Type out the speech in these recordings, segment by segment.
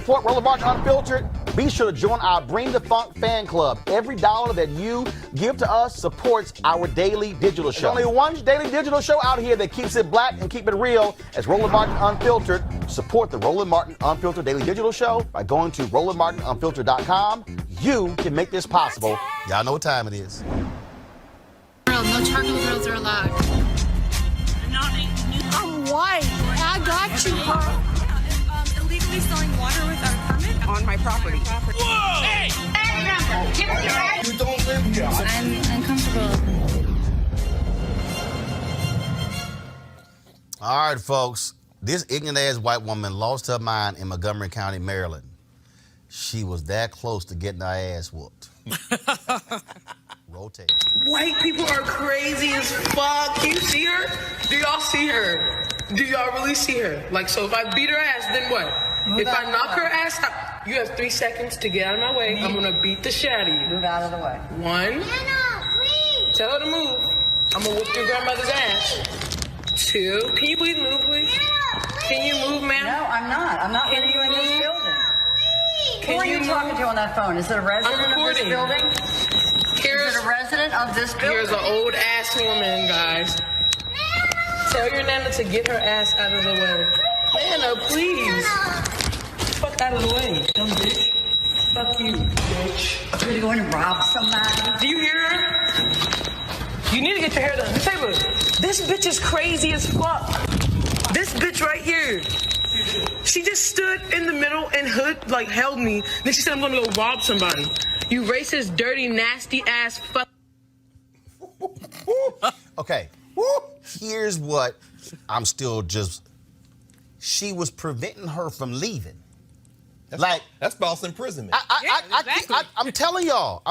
Support Roland Martin Unfiltered. Be sure to join our Bring the Funk fan club. Every dollar that you give to us supports our daily digital show. There's only one daily digital show out here that keeps it black and keep it real. As Roland Martin Unfiltered. Support the Roland Martin Unfiltered daily digital show by going to RolandMartinUnfiltered.com. You can make this possible. Y'all know what time it is. Girl, no charcoal girls are allowed. I'm white. I got you, Carl. Illegally selling water without a permit on my property. Whoa! Hey! You don't live here. I'm uncomfortable. All right, folks. This ignorant-ass white woman lost her mind in Montgomery County, Maryland. She was that close to getting her ass whooped. Rotate. White people are crazy as fuck. Can you see her? Do y'all see her? Do y'all really see her? Like, so if I beat her ass, then what? If I knock her ass out, you have 3 seconds to get out of my way. I'm gonna beat the shit out of you. Move out of the way. 1. Nana, please. Tell her to move. I'm gonna whoop your grandmother's ass. 2. Can you please move, please? Can you move, ma'am? No, I'm not. I'm not letting you in this building. Who are you talking to on that phone? Is it a resident of this building? Is it a resident of this building? Here's an old ass woman, guys. Tell your Nana to get her ass out of the way. Nana, please. Fuck out of the way, dumb bitch. Fuck you, bitch. You're gonna go in and rob somebody? Do you hear her? You need to get your hair done. Let me tell you what. This bitch is crazy as fuck. This bitch right here. She just stood in the middle and held me. Then she said, I'm gonna go rob somebody. You racist, dirty, nasty ass fuck. Okay. Here's what I'm still just... She was preventing her from leaving. That's false imprisonment. I'm telling y'all.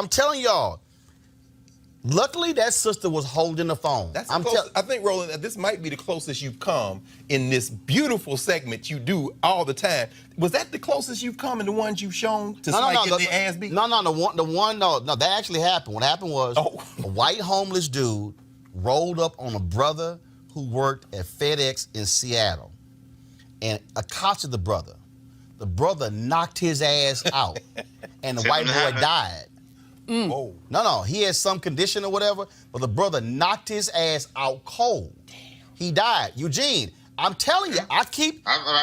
Luckily, that sister was holding the phone. I think, Roland, that this might be the closest you've come in this beautiful segment you do all the time. Was that the closest you've come in the ones you've shown to somebody getting their ass beat? No, that actually happened. What happened was a white homeless dude rolled up on a brother who worked at FedEx in Seattle and accosted the brother. The brother knocked his ass out, and the white boy died. Oh. No, he had some condition or whatever, but the brother knocked his ass out cold. Damn. He died. Eugene, I'm telling you, I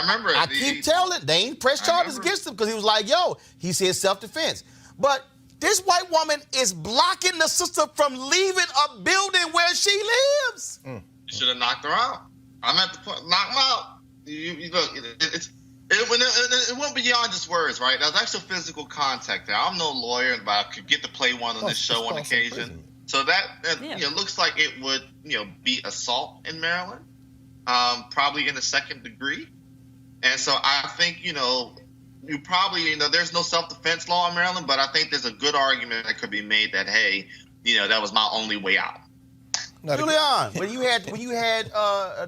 remember it. I keep telling it. They ain't press charges against him because he was like, yo, he said self-defense. But this white woman is blocking the sister from leaving a building where she lives. You should have knocked her out. I'm at the point, knock them out. You look, it went beyond just words, right? There's actual physical contact there. I'm no lawyer, but I could get to play one on this show on occasion. So that looks like it would be assault in Maryland, probably in the 2nd degree. And so I think you probably there's no self-defense law in Maryland, but I think there's a good argument that could be made that hey, that was my only way out. Julian, when you had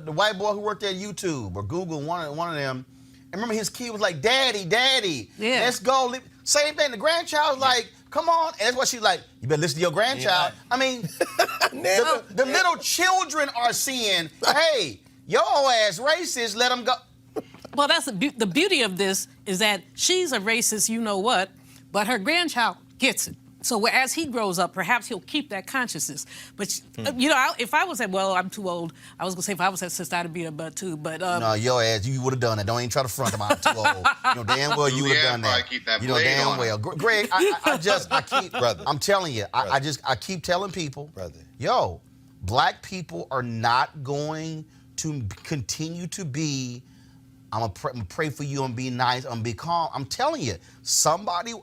the white boy who worked at YouTube or Google, one of them, and remember his kid was like, Daddy, let's go. Same thing. The grandchild was like, come on. And that's why she's like, you better listen to your grandchild. Yeah. I mean, the little children are seeing, hey, your old ass racist, let them go. Well, that's the beauty of this is that she's a racist, you know what, but her grandchild gets it. So as he grows up, perhaps he'll keep that consciousness. But, you know, if I was at, well, I'm too old. I was going to say if I was at sister, I'd be a butt too. But no, your ass, you would have done that. Don't even try to front him. I'm too old. You know damn well you would have done that. You know damn well. Greg, I keep, brother. I'm telling you, I keep telling people, brother. Yo, black people are not going to continue to be. I'm gonna pray for you and be nice. I'm gonna be calm. I'm telling you, somebody.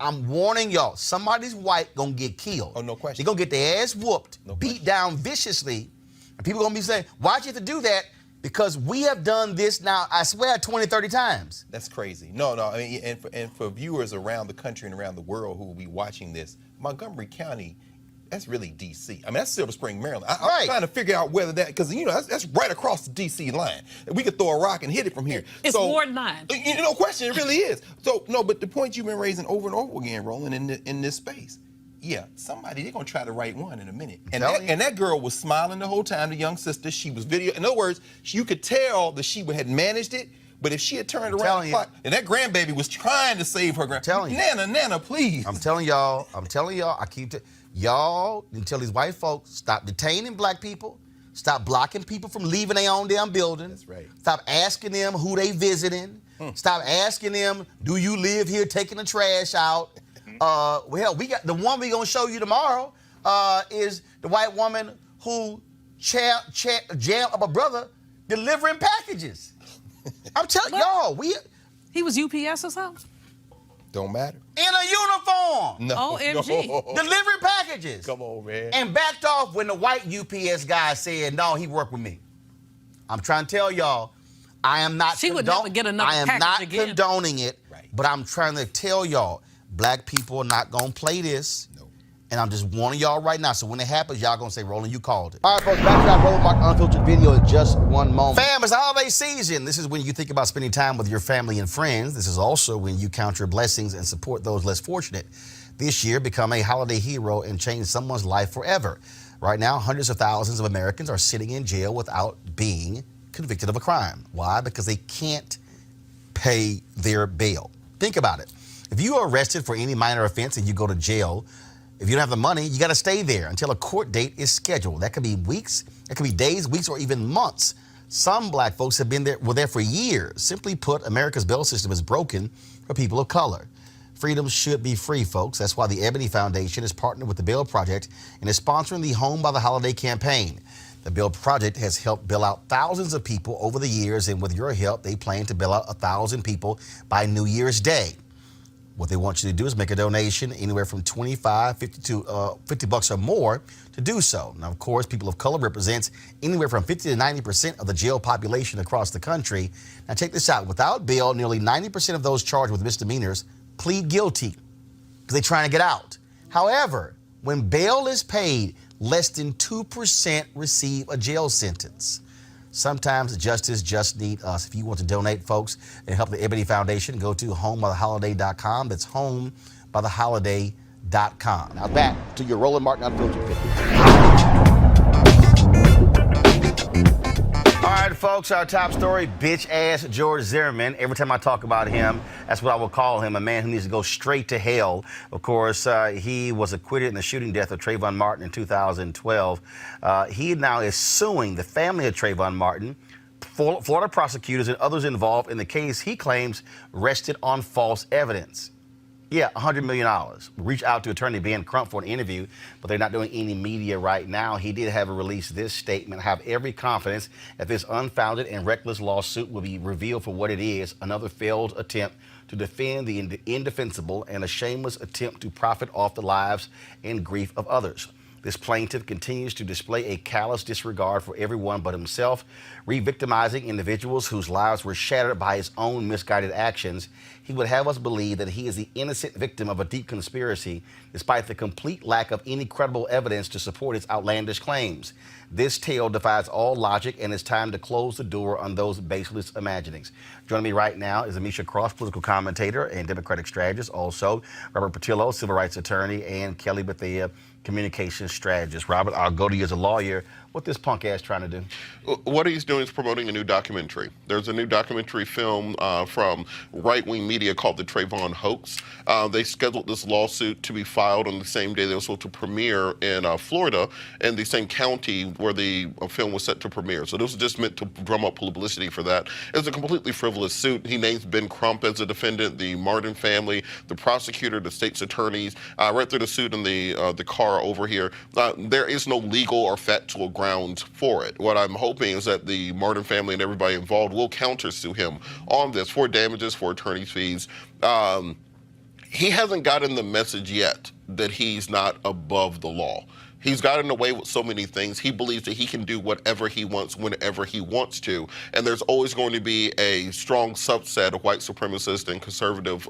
I'm warning y'all, somebody's white gonna get killed. Oh, no question. They're gonna get their ass whooped, beat down viciously. And people gonna be saying, why'd you have to do that? Because we have done this now, I swear, 20, 30 times. That's crazy. No, I mean, and for viewers around the country and around the world who will be watching this, Montgomery County, that's really D.C. I mean, that's Silver Spring, Maryland. I'm trying to figure out whether that, because, you know, that's right across the D.C. line. We could throw a rock and hit it from here. It's more than mine. No question, it really is. So, no, but the point you've been raising over and over again, Roland, in this space, yeah, somebody, they're going to try to write one in a minute. And that girl was smiling the whole time, the young sister. She was video. In other words, you could tell that she had managed it. But if she had turned around and that grandbaby was trying to save her Nana, please. I'm telling y'all, I keep y'all until these white folks stop detaining black people, stop blocking people from leaving their own damn building. That's right. Stop asking them who they visiting. Stop asking them, do you live here, taking the trash out? Well, we got the one we gonna show you tomorrow is the white woman who jammed up a brother delivering packages. I'm telling y'all, he was UPS or something? Don't matter. In a uniform. No. OMG. No. Delivering packages. Come on, man. And backed off when the white UPS guy said, no, he worked with me. I'm trying to tell y'all, I am not She would never get another package not again. condoning it, but I'm trying to tell y'all, black people are not going to play this. And I'm just warning y'all right now. So when it happens, y'all gonna say, Roland, you called it. All right, folks, back to that Roland Mark Unfiltered video in just one moment. Fam, it's holiday season. This is when you think about spending time with your family and friends. This is also when you count your blessings and support those less fortunate. This year, become a holiday hero and change someone's life forever. Right now, hundreds of thousands of Americans are sitting in jail without being convicted of a crime. Why? Because they can't pay their bail. Think about it. If you are arrested for any minor offense and you go to jail, if you don't have the money, you got to stay there until a court date is scheduled. That could be weeks, that could be days, weeks, or even months. Some black folks were there for years. Simply put, America's bail system is broken for people of color. Freedom should be free, folks. That's why the Ebony Foundation is partnered with the Bail Project and is sponsoring the Home by the Holiday campaign. The Bail Project has helped bail out thousands of people over the years, and with your help, they plan to bail out 1,000 people by New Year's Day. What they want you to do is make a donation anywhere from $25, $50 to $50 or more to do so. Now, of course, people of color represents anywhere from 50 to 90% of the jail population across the country. Now, check this out. Without bail, nearly 90% of those charged with misdemeanors plead guilty because they're trying to get out. However, when bail is paid, less than 2% receive a jail sentence. Sometimes justice just need us. If you want to donate, folks, and help the Ebony Foundation, go to homebytheholiday.com. That's homebytheholiday.com. Now back to your Roland Martin Unfiltered video. All right, folks, our top story, bitch-ass George Zimmerman. Every time I talk about him, that's what I will call him, a man who needs to go straight to hell. Of course, he was acquitted in the shooting death of Trayvon Martin in 2012. He now is suing the family of Trayvon Martin, Florida prosecutors, and others involved in the case he claims rested on false evidence. Yeah, $100 million. Reach out to attorney Ben Crump for an interview, but they're not doing any media right now. He did have released this statement. I have every confidence that this unfounded and reckless lawsuit will be revealed for what it is, another failed attempt to defend the indefensible and a shameless attempt to profit off the lives and grief of others. This plaintiff continues to display a callous disregard for everyone but himself, re-victimizing individuals whose lives were shattered by his own misguided actions. He would have us believe that he is the innocent victim of a deep conspiracy, despite the complete lack of any credible evidence to support his outlandish claims. This tale defies all logic, and it's time to close the door on those baseless imaginings. Joining me right now is Amisha Cross, political commentator and Democratic strategist. Also, Robert Patillo, civil rights attorney, and Kelly Bethea, communications strategist. Robert, I'll go to you as a lawyer. what this punk ass trying to do? What he's doing is promoting a new documentary. There's a new documentary film from right-wing media called The Trayvon Hoax. They scheduled this lawsuit to be filed on the same day they were supposed to premiere in Florida, in the same county where the film was set to premiere. So this was just meant to drum up publicity for that. It's a completely frivolous suit. He names Ben Crump as a defendant, the Martin family, the prosecutor, the state's attorneys. Right through the suit in the car over here. There is no legal or factual grounds for it. What I'm hoping is that the Martin family and everybody involved will countersue him on this for damages, for attorney's fees. He hasn't gotten the message yet that he's not above the law. He's gotten away with so many things. He believes that he can do whatever he wants whenever he wants to. And there's always going to be a strong subset of white supremacists and conservative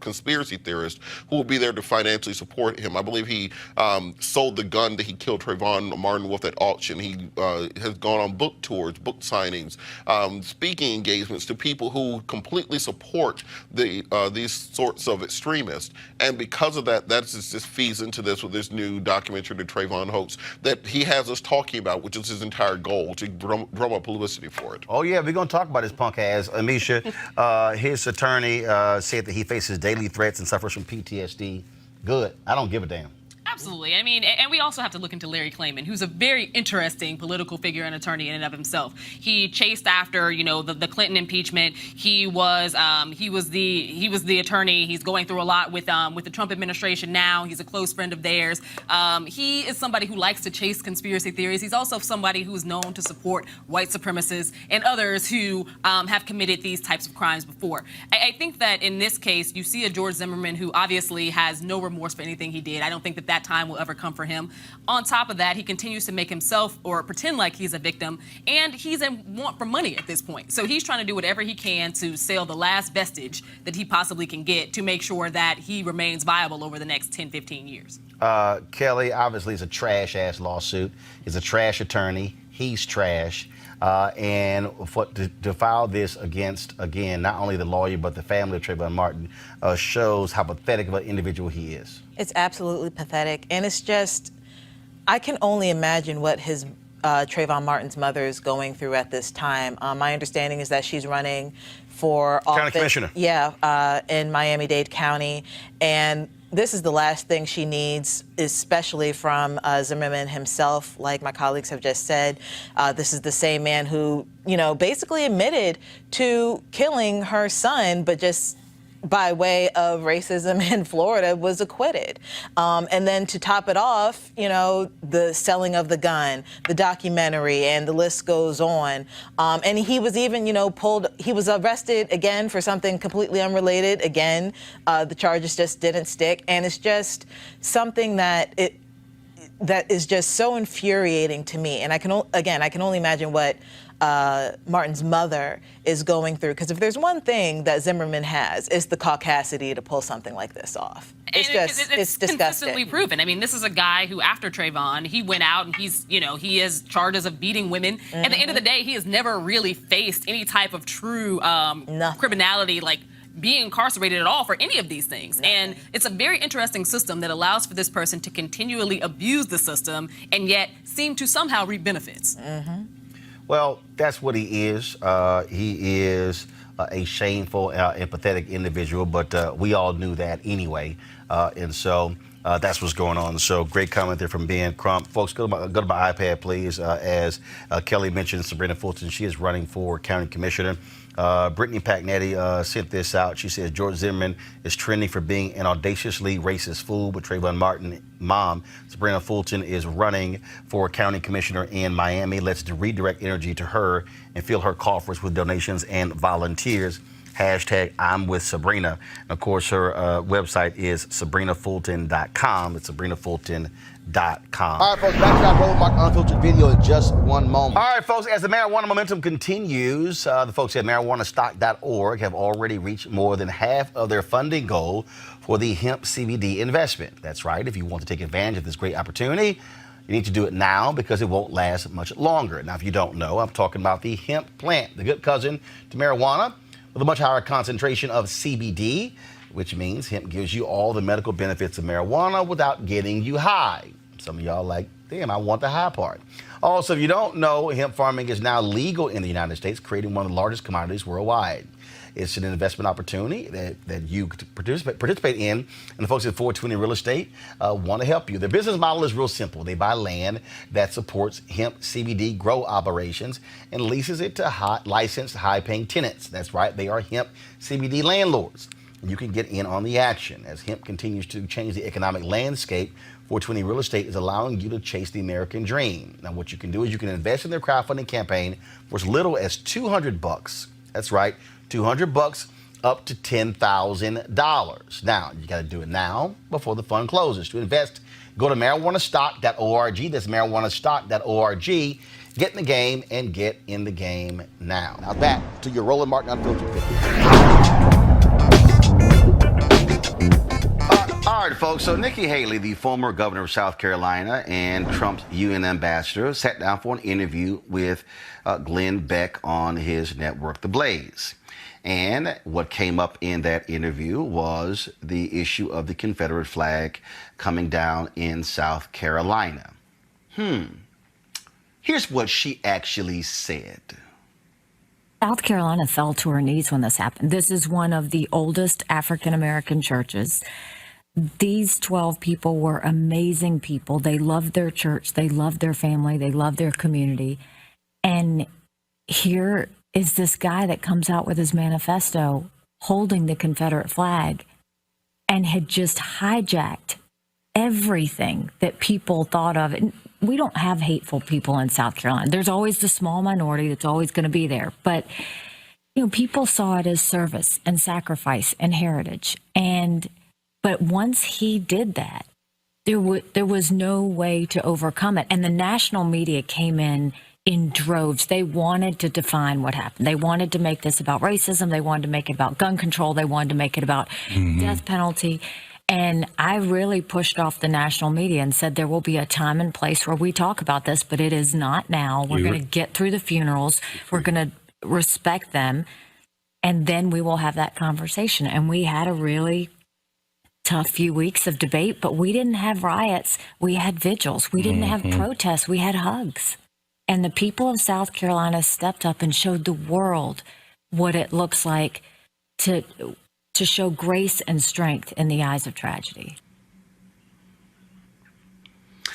conspiracy theorists who will be there to financially support him. I believe he sold the gun that he killed Trayvon Martin with at auction. He has gone on book tours, book signings, speaking engagements to people who completely support these sorts of extremists. And because of that, that just feeds into this with this new documentary, The Trayvon Hoax, that he has us talking about, which is his entire goal, to drum up publicity for it. Oh, yeah, we're going to talk about his punk ass. Amisha, his attorney said that he faces daily threats and suffers from PTSD. Good. I don't give a damn. Absolutely. I mean, and we also have to look into Larry Klayman, who's a very interesting political figure and attorney in and of himself. He chased after, the Clinton impeachment. He was the attorney. He's going through a lot with the Trump administration now. He's a close friend of theirs. He is somebody who likes to chase conspiracy theories. He's also somebody who is known to support white supremacists and others who have committed these types of crimes before. I think that in this case, you see a George Zimmerman who obviously has no remorse for anything he did. I don't think that time will ever come for him. On top of that, he continues to make himself or pretend like he's a victim, and he's in want for money at this point. So he's trying to do whatever he can to sell the last vestige that he possibly can get to make sure that he remains viable over the next 10, 15 years. Kelly, obviously, it's a trash-ass lawsuit. He's a trash attorney. He's trash. And to file this against, again, not only the lawyer, but the family of Trayvon Martin shows how pathetic of an individual he is. It's absolutely pathetic. And it's just, I can only imagine what his Trayvon Martin's mother is going through at this time. My understanding is that she's running for office. County commissioner. Yeah, in Miami-Dade County. And this is the last thing she needs, especially from Zimmerman himself. Like my colleagues have just said, this is the same man who, basically admitted to killing her son, but just by way of racism in Florida was acquitted. And then to top it off, the selling of the gun, the documentary, and the list goes on. And he was even, he was arrested again for something completely unrelated. Again, the charges just didn't stick. And it's just something that is just so infuriating to me. And I can only imagine what Martin's mother is going through. Because if there's one thing that Zimmerman has, it's the caucasity to pull something like this off. It's disgusting. Consistently proven. I mean, this is a guy who, after Trayvon, he went out and he has charges of beating women. Mm-hmm. At the end of the day, he has never really faced any type of true criminality, like being incarcerated at all for any of these things. Nothing. And it's a very interesting system that allows for this person to continually abuse the system and yet seem to somehow reap benefits. Mm-hmm. Well, that's what he is. He is a shameful and pathetic individual, but we all knew that anyway. And so that's what's going on. So great comment there from Ben Crump. Folks, go to my iPad, please. As Kelly mentioned, Sabrina Fulton, she is running for county commissioner. Brittany Pagnetti sent this out. She says George Zimmerman is trending for being an audaciously racist fool, but Trayvon Martin's mom, Sabrina Fulton, is running for county commissioner in Miami. Let's redirect energy to her and fill her coffers with donations and volunteers. Hashtag I'm with Sabrina. And of course, her website is sabrinafulton.com. It's sabrinafulton.com. All right, folks, back to that Roland Mark Unfiltered video in just one moment. All right, folks, as the marijuana momentum continues, the folks at marijuanastock.org have already reached more than half of their funding goal for the hemp CBD investment. That's right. If you want to take advantage of this great opportunity, you need to do it now because it won't last much longer. Now, if you don't know, I'm talking about the hemp plant, the good cousin to marijuana, with a much higher concentration of CBD, which means hemp gives you all the medical benefits of marijuana without getting you high. Some of y'all like Damn, I want the high part. Also, if you don't know, hemp farming is now legal in the United States, creating one of the largest commodities worldwide. It's an investment opportunity that you could participate in, and the folks at 420 Real Estate want to help you. Their business model is real simple. They buy land that supports hemp CBD grow operations and leases it to licensed, high-paying tenants. That's right, they are hemp CBD landlords. You can get in on the action. As hemp continues to change the economic landscape, 420 Real Estate is allowing you to chase the American dream. Now, what you can do is you can invest in their crowdfunding campaign for as little as $200. That's right, $200 up to $10,000. Now, you got to do it now before the fund closes. To invest, go to marijuanastock.org. That's marijuanastock.org. Get in the game and get in the game now. Now back to your Roland Martin Unfiltered video. All right, folks, so Nikki Haley, the former governor of South Carolina and Trump's UN ambassador, sat down for an interview with Glenn Beck on his network, The Blaze. And what came up in that interview was the issue of the Confederate flag coming down in South Carolina. Here's what she actually said. South Carolina fell to her knees when this happened. This is one of the oldest African-American churches. These 12 people were amazing people. They loved their church. They loved their family. They loved their community. And here is this guy that comes out with his manifesto holding the Confederate flag and had just hijacked everything that people thought of. And we don't have hateful people in South Carolina. There's always the small minority that's always going to be there. But, you know, people saw it as service and sacrifice and heritage. But once he did that, there was no way to overcome it. And the national media came in droves. They wanted to define what happened. They wanted to make this about racism. They wanted to make it about gun control. They wanted to make it about death penalty. And I really pushed off the national media and said there will be a time and place where we talk about this, but it is not now. We're going to get through the funerals. We're going to respect them. And then we will have that conversation. And we had a really tough few weeks of debate, but we didn't have riots. We had vigils. We didn't have protests. We had hugs. And the people of South Carolina stepped up and showed the world what it looks like to show grace and strength in the eyes of tragedy.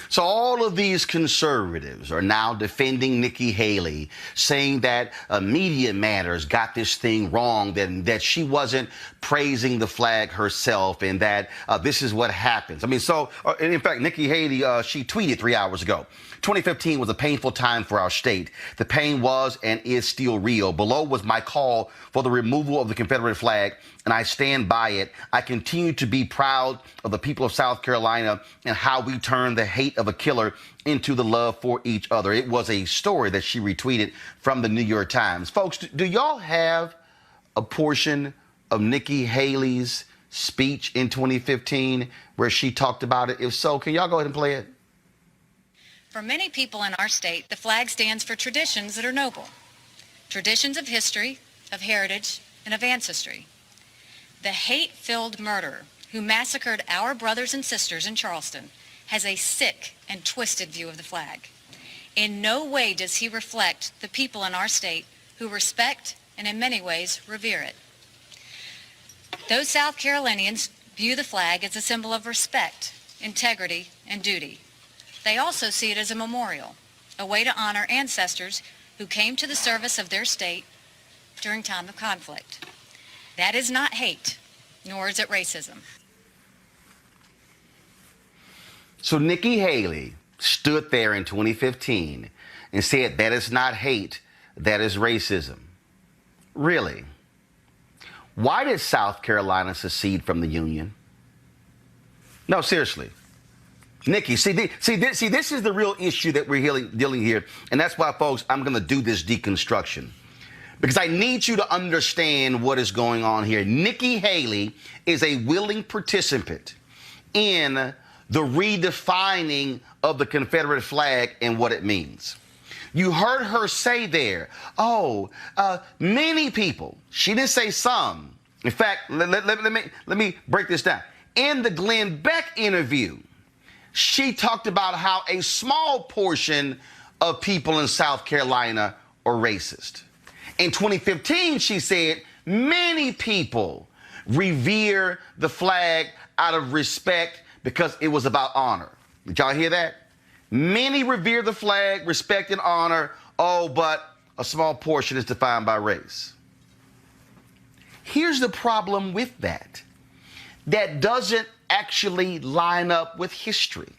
So all of these conservatives are now defending Nikki Haley, saying that Media Matters got this thing wrong, that she wasn't praising the flag herself, and that this is what happens. I mean, so in fact, Nikki Haley, she tweeted 3 hours ago, 2015 was a painful time for our state. The pain was and is still real. Below was my call for the removal of the Confederate flag, and I stand by it. I continue to be proud of the people of South Carolina and how we turned the hate of a killer into the love for each other. It was a story that she retweeted from the New York Times. Folks, do y'all have a portion of Nikki Haley's speech in 2015 where she talked about it? If so, can y'all go ahead and play it? For many people in our state, the flag stands for traditions that are noble. Traditions of history, of heritage, and of ancestry. The hate-filled murderer who massacred our brothers and sisters in Charleston has a sick and twisted view of the flag. In no way does he reflect the people in our state who respect and in many ways revere it. Those South Carolinians view the flag as a symbol of respect, integrity, and duty. They also see it as a memorial, a way to honor ancestors who came to the service of their state during time of conflict. That is not hate, nor is it racism. So Nikki Haley stood there in 2015 and said that is not hate, that is racism. Really? Why did South Carolina secede from the Union? No, seriously. Nikki, see, this is the real issue that we're dealing here. And that's why, folks, I'm going to do this deconstruction. Because I need you to understand what is going on here. Nikki Haley is a willing participant in the redefining of the Confederate flag and what it means. You heard her say there, many people. She didn't say some. In fact, let me break this down. In the Glenn Beck interview, she talked about how a small portion of people in South Carolina are racist. In 2015, she said many people revere the flag out of respect because it was about honor. Did y'all hear that? Many revere the flag, respect and honor. Oh, but a small portion is defined by race. Here's the problem with that. That doesn't actually line up with history.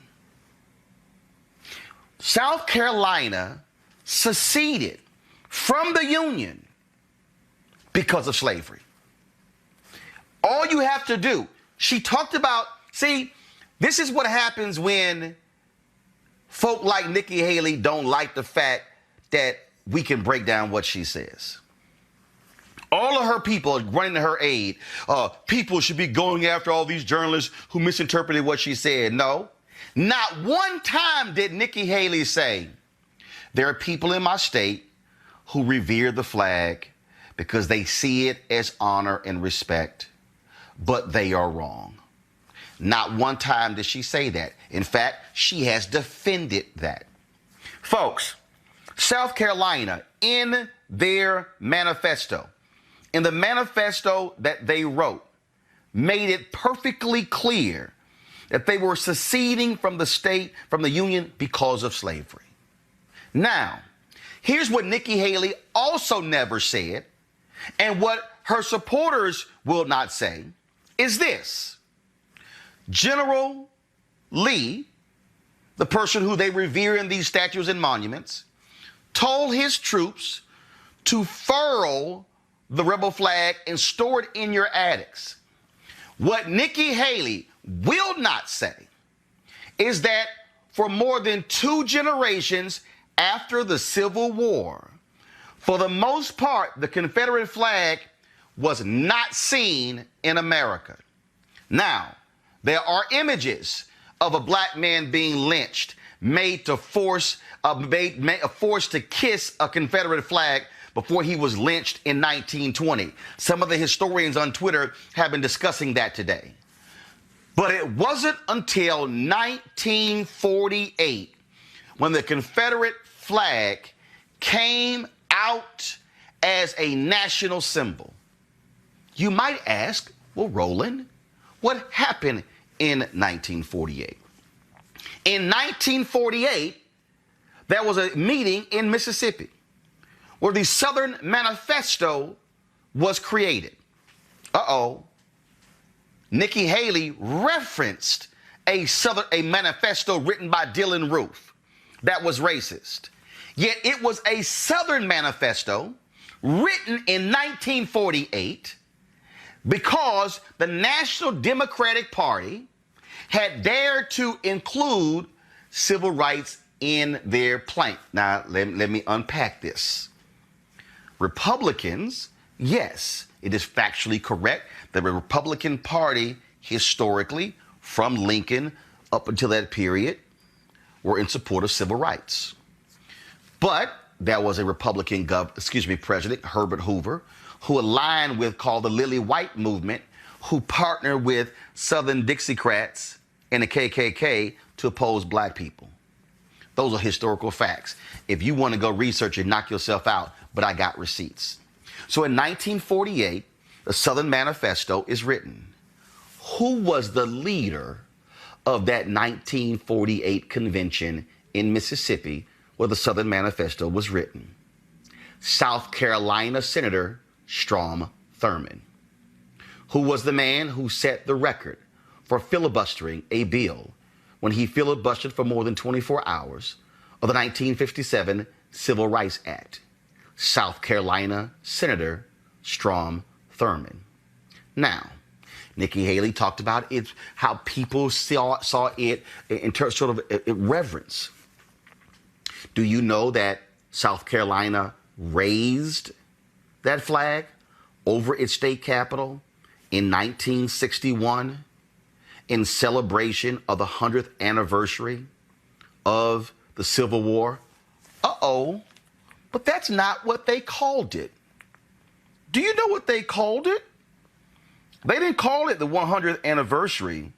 South Carolina seceded from the Union because of slavery. All you have to do, she talked about, see, this is what happens when folk like Nikki Haley don't like the fact that we can break down what she says. All of her people are running to her aid. People should be going after all these journalists who misinterpreted what she said. No, not one time did Nikki Haley say, there are people in my state who revere the flag because they see it as honor and respect, but they are wrong. Not one time did she say that. In fact, she has defended that. Folks, South Carolina, in their manifesto, in the manifesto that they wrote, made it perfectly clear that they were seceding from the state, from the Union, because of slavery. Now, here's what Nikki Haley also never said, and what her supporters will not say, is this. General Lee, the person who they revere in these statues and monuments, told his troops to furl the rebel flag and store it in your attics. What Nikki Haley will not say is that for more than 2 generations after the Civil War, for the most part, the Confederate flag was not seen in America. Now, there are images of a black man being lynched, made to force to kiss a Confederate flag before he was lynched in 1920. Some of the historians on Twitter have been discussing that today. But it wasn't until 1948 when the Confederate flag came out as a national symbol. You might ask, well, Roland, what happened in 1948? In 1948, there was a meeting in Mississippi where the Southern Manifesto was created. Nikki Haley referenced a manifesto written by Dylan Roof that was racist. Yet it was a Southern Manifesto written in 1948 because the National Democratic Party had dared to include civil rights in their plank. Now, let me unpack this. Republicans, yes, it is factually correct that the Republican Party historically, from Lincoln up until that period, were in support of civil rights. But there was a Republican President, Herbert Hoover, who aligned with, called the Lily White Movement, who partnered with Southern Dixiecrats and the KKK to oppose black people. Those are historical facts. If you want to go research it, knock yourself out, but I got receipts. So in 1948, the Southern Manifesto is written. Who was the leader of that 1948 convention in Mississippi where the Southern Manifesto was written? South Carolina Senator Strom Thurmond, who was the man who set the record for filibustering a bill when he filibustered for more than 24 hours of the 1957 Civil Rights Act. South Carolina Senator Strom Thurmond. Now, Nikki Haley talked about it, how people saw it in terms of reverence. Do you know that South Carolina raised that flag over its state capitol in 1961 in celebration of the 100th anniversary of the Civil War? But that's not what they called it. Do you know what they called it? They didn't call it the 100th anniversary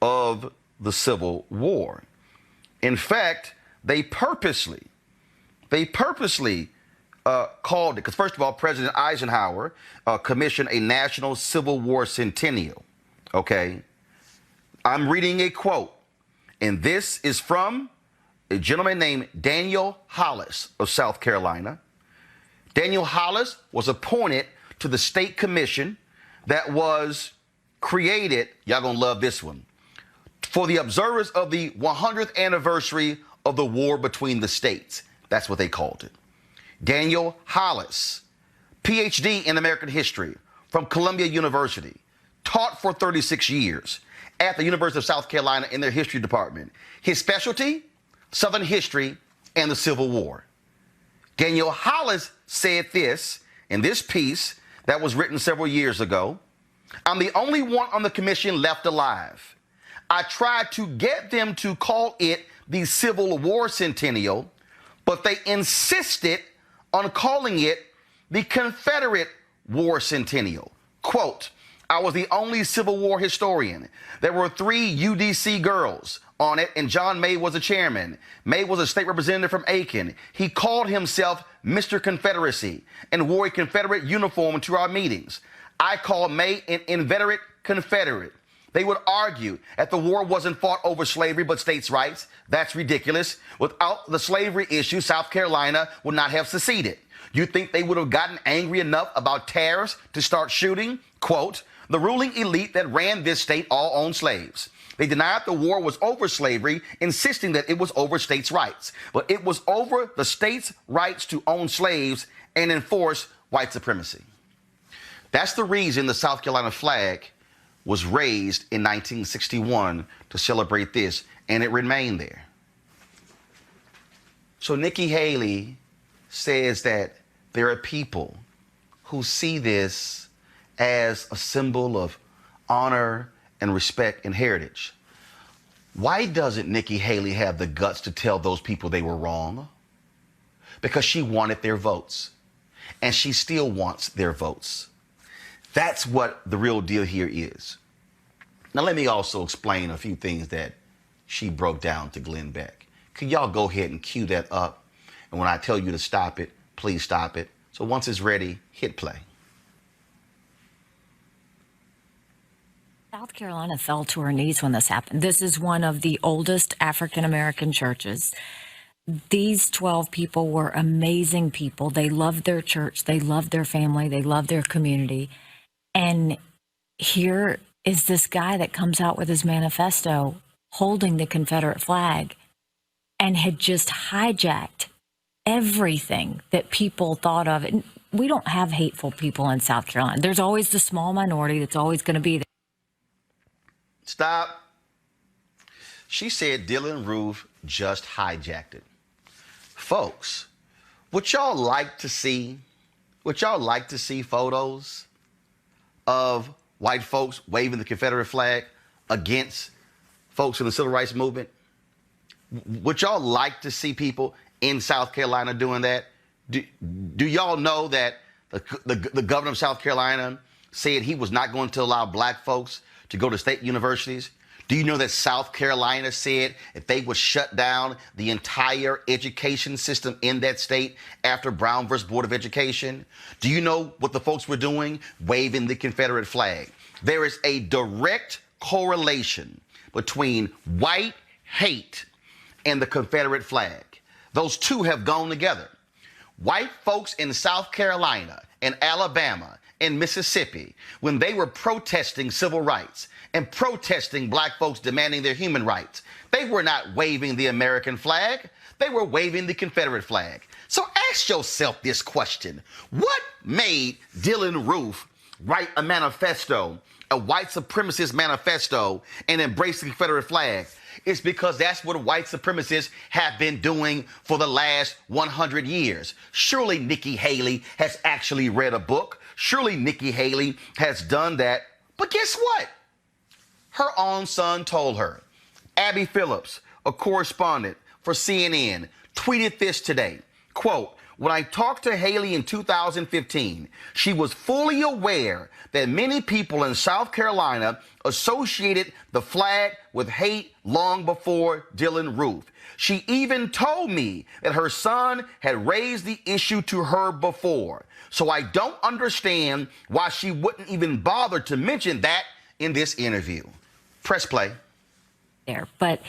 of the Civil War. In fact, they purposely called it, because first of all, President Eisenhower commissioned a National Civil War Centennial, okay? I'm reading a quote, and this is from a gentleman named Daniel Hollis of South Carolina. Daniel Hollis was appointed to the state commission that was created, y'all gonna love this one, for the observers of the 100th anniversary of the war between the states. That's what they called it. Daniel Hollis, PhD in American history from Columbia University, taught for 36 years at the University of South Carolina in their history department. His specialty, Southern history and the Civil War. Daniel Hollis said this in this piece that was written several years ago. I'm the only one on the commission left alive. I tried to get them to call it the Civil War Centennial, but they insisted on calling it the Confederate War Centennial. Quote, I was the only Civil War historian. There were 3 UDC girls on it, and John May was the chairman. May was a state representative from Aiken. He called himself Mr. Confederacy and wore a Confederate uniform to our meetings. I called May an inveterate Confederate. They would argue that the war wasn't fought over slavery but states' rights. That's ridiculous. Without the slavery issue, South Carolina would not have seceded. You think they would have gotten angry enough about tariffs to start shooting? Quote, the ruling elite that ran this state all owned slaves. They denied the war was over slavery, insisting that it was over states' rights. But it was over the states' rights to own slaves and enforce white supremacy. That's the reason the South Carolina flag was raised in 1961 to celebrate this, and it remained there. So Nikki Haley says that there are people who see this as a symbol of honor and respect and heritage. Why doesn't Nikki Haley have the guts to tell those people they were wrong? Because she wanted their votes, and she still wants their votes. That's what the real deal here is. Now, let me also explain a few things that she broke down to Glenn Beck. Could y'all go ahead and cue that up? And when I tell you to stop it, please stop it. So once it's ready, hit play. South Carolina fell to her knees when this happened. This is one of the oldest African-American churches. These 12 people were amazing people. They loved their church. They loved their family. They loved their community. And here is this guy that comes out with his manifesto holding the Confederate flag and had just hijacked everything that people thought of. And we don't have hateful people in South Carolina. There's always the small minority that's always going to be there. Stop. She said Dylan Roof just hijacked it. Folks, would y'all like to see photos of white folks waving the Confederate flag against folks in the civil rights movement? Would y'all like to see people in South Carolina doing that? Do y'all know that the governor of South Carolina said he was not going to allow black folks to go to state universities? Do you know that South Carolina said if they would shut down the entire education system in that state after Brown versus Board of Education? Do you know what the folks were doing? Waving the Confederate flag. There is a direct correlation between white hate and the Confederate flag. Those two have gone together. White folks in South Carolina and Alabama and Mississippi, when they were protesting civil rights and protesting black folks demanding their human rights, they were not waving the American flag. They were waving the Confederate flag. So ask yourself this question. What made Dylan Roof write a manifesto, a white supremacist manifesto, and embrace the Confederate flag? It's because that's what white supremacists have been doing for the last 100 years. Surely Nikki Haley has actually read a book. Surely Nikki Haley has done that. But guess what? Her own son told her. Abby Phillips, a correspondent for CNN, tweeted this today. Quote, when I talked to Haley in 2015, she was fully aware that many people in South Carolina associated the flag with hate long before Dylann Roof. She even told me that her son had raised the issue to her before. So I don't understand why she wouldn't even bother to mention that in this interview. Press play. There, but